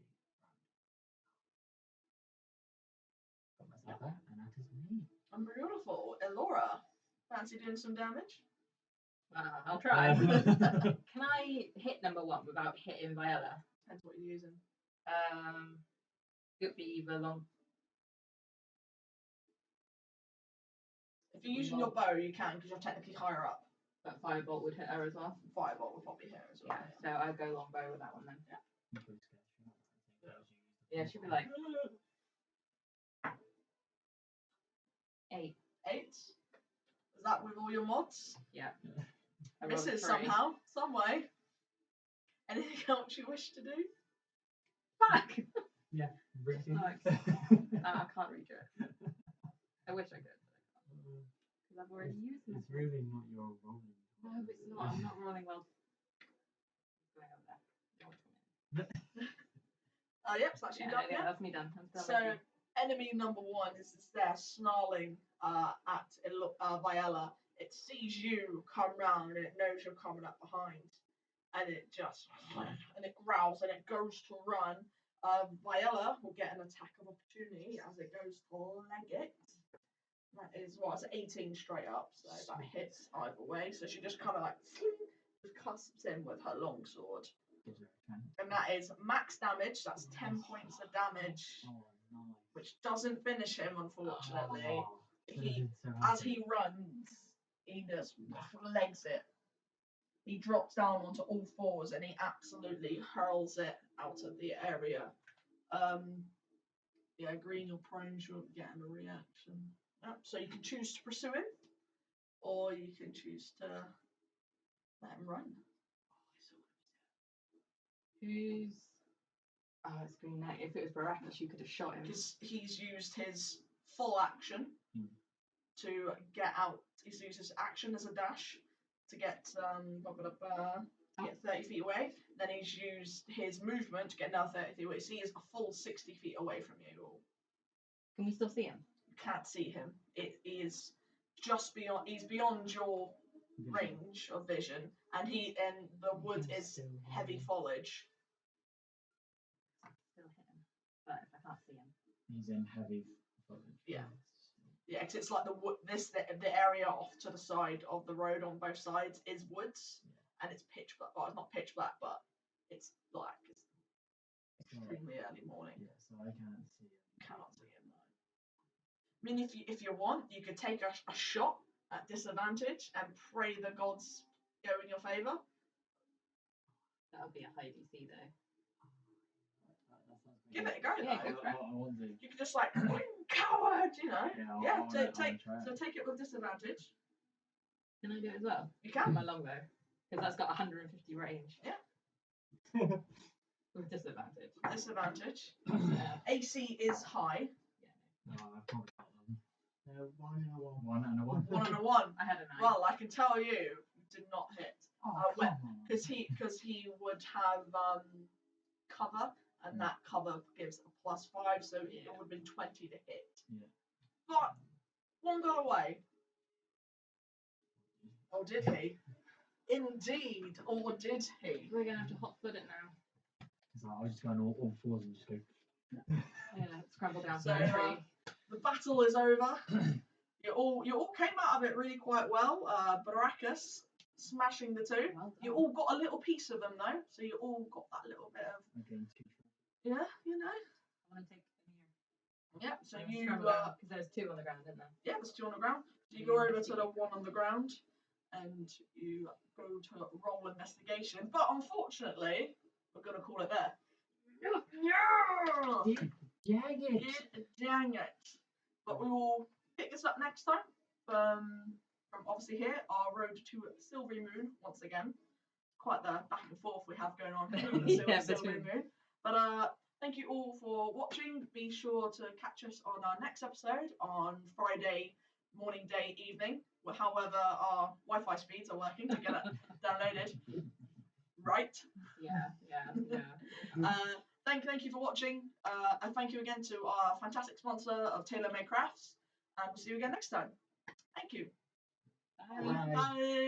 got myself there, and that is me. Beautiful. Elora, fancy doing some damage? I'll try. Can I hit number 1 without hitting Viola? Depends what you're using. It would be either long. If you're using your bow, you can because you're technically higher up. But Firebolt would hit her as well. Firebolt would probably hit her as well. Yeah, so I'd go longbow with that one then. I'm pretty scared. She's not that thing, Yeah, she'd be like 8. 8. Is that with all your mods? Yeah. I rolled a Misses 3. somehow, some way. Anything else you wish to do? Fuck! Yeah, breathing. Like, I can't reach it. I wish I could, but I can't. Because I've already used it. It's really not your rolling. No, but it's not. I'm not rolling well. Going over there. No one's coming in. Oh, yep, so that's you done, yeah? That's me done. I'm done So, enemy number 1 is there snarling at Viola. It sees you come round and it knows you're coming up behind. And it just, and it growls and it goes to run. Viola will get an attack of opportunity as it goes to leg it. That is, well, it's 18 straight up, so that hits either way. So she just kind of like, just cusps in with her longsword. And that is max damage, that's 10 points of damage. Oh, nice. Which doesn't finish him, unfortunately. Oh, As he runs, he just legs it. He drops down onto all fours and he absolutely hurls it out of the area. Yeah, green, you're prone, you won't be getting a reaction. So you can choose to pursue him, or you can choose to let him run. Who's... Oh, it's green knight. If it was Baracus, you could have shot him. Because he's used his full action to get out. He's used his action as a dash to get get 30 feet away. Then he's used his movement to get another 30 feet away. So he is a full 60 feet away from you. Can we still see him? You can't see him. It is just beyond. He's beyond your range of vision, and the wood is heavy foliage. Still hit him. But if I can't see him. He's in heavy foliage. Yeah. Yeah, because it's like the area off to the side of the road on both sides is woods, and it's pitch black. Well, it's not pitch black, but it's black. It's extremely early morning. Yeah, so I can't see him. Cannot see him. No. I mean, if you want, you could take a shot at disadvantage and pray the gods go in your favour. That would be a high DC though. Give it a go. Yeah, though. go for it. I want to. You could just like coward, you know. Yeah, Take it with disadvantage. Can I do it as well? You With can. my longbow. Because that's got 150 range. Yeah. With disadvantage. Disadvantage. Yeah. AC is high. No, I can't count them. 1 and a 1. 1 and a 1. 1 and a 1. I had a 9. Well, I can tell you, did not hit. Oh, come on. Because he would have cover, and that cover gives a +5, so it would have been 20 to hit. Yeah. But one got away. Or did he? Indeed, or did he? We're going to have to hot foot it now. So I was just going all fours and just go. Yeah, scramble down So, to the tree. the battle is over. You all came out of it really quite well. Baracus smashing the two. Well You done. all got a little piece of them though, so you all got that little bit of Again, 2. yeah, you know. I want to take them here. Yeah. So I'm you scramble down, because there's 2 on the ground, isn't there? yeah, there's 2 on the ground. So you go over to the one on the ground, and you go to roll investigation. But unfortunately, we're gonna call it there. No. Dang it! Dang it. But we will pick this up next time from obviously here, our road to Silvery Moon once again. Quite the back and forth we have going on here with the Silvery Moon. But thank you all for watching. Be sure to catch us on our next episode on Friday morning, day, evening, however our Wi-Fi speeds are working to get it downloaded. Right. Yeah. Thank you for watching, and thank you again to our fantastic sponsor of Tailor Made Crafts, and we'll see you again next time. Thank you. Bye. Bye.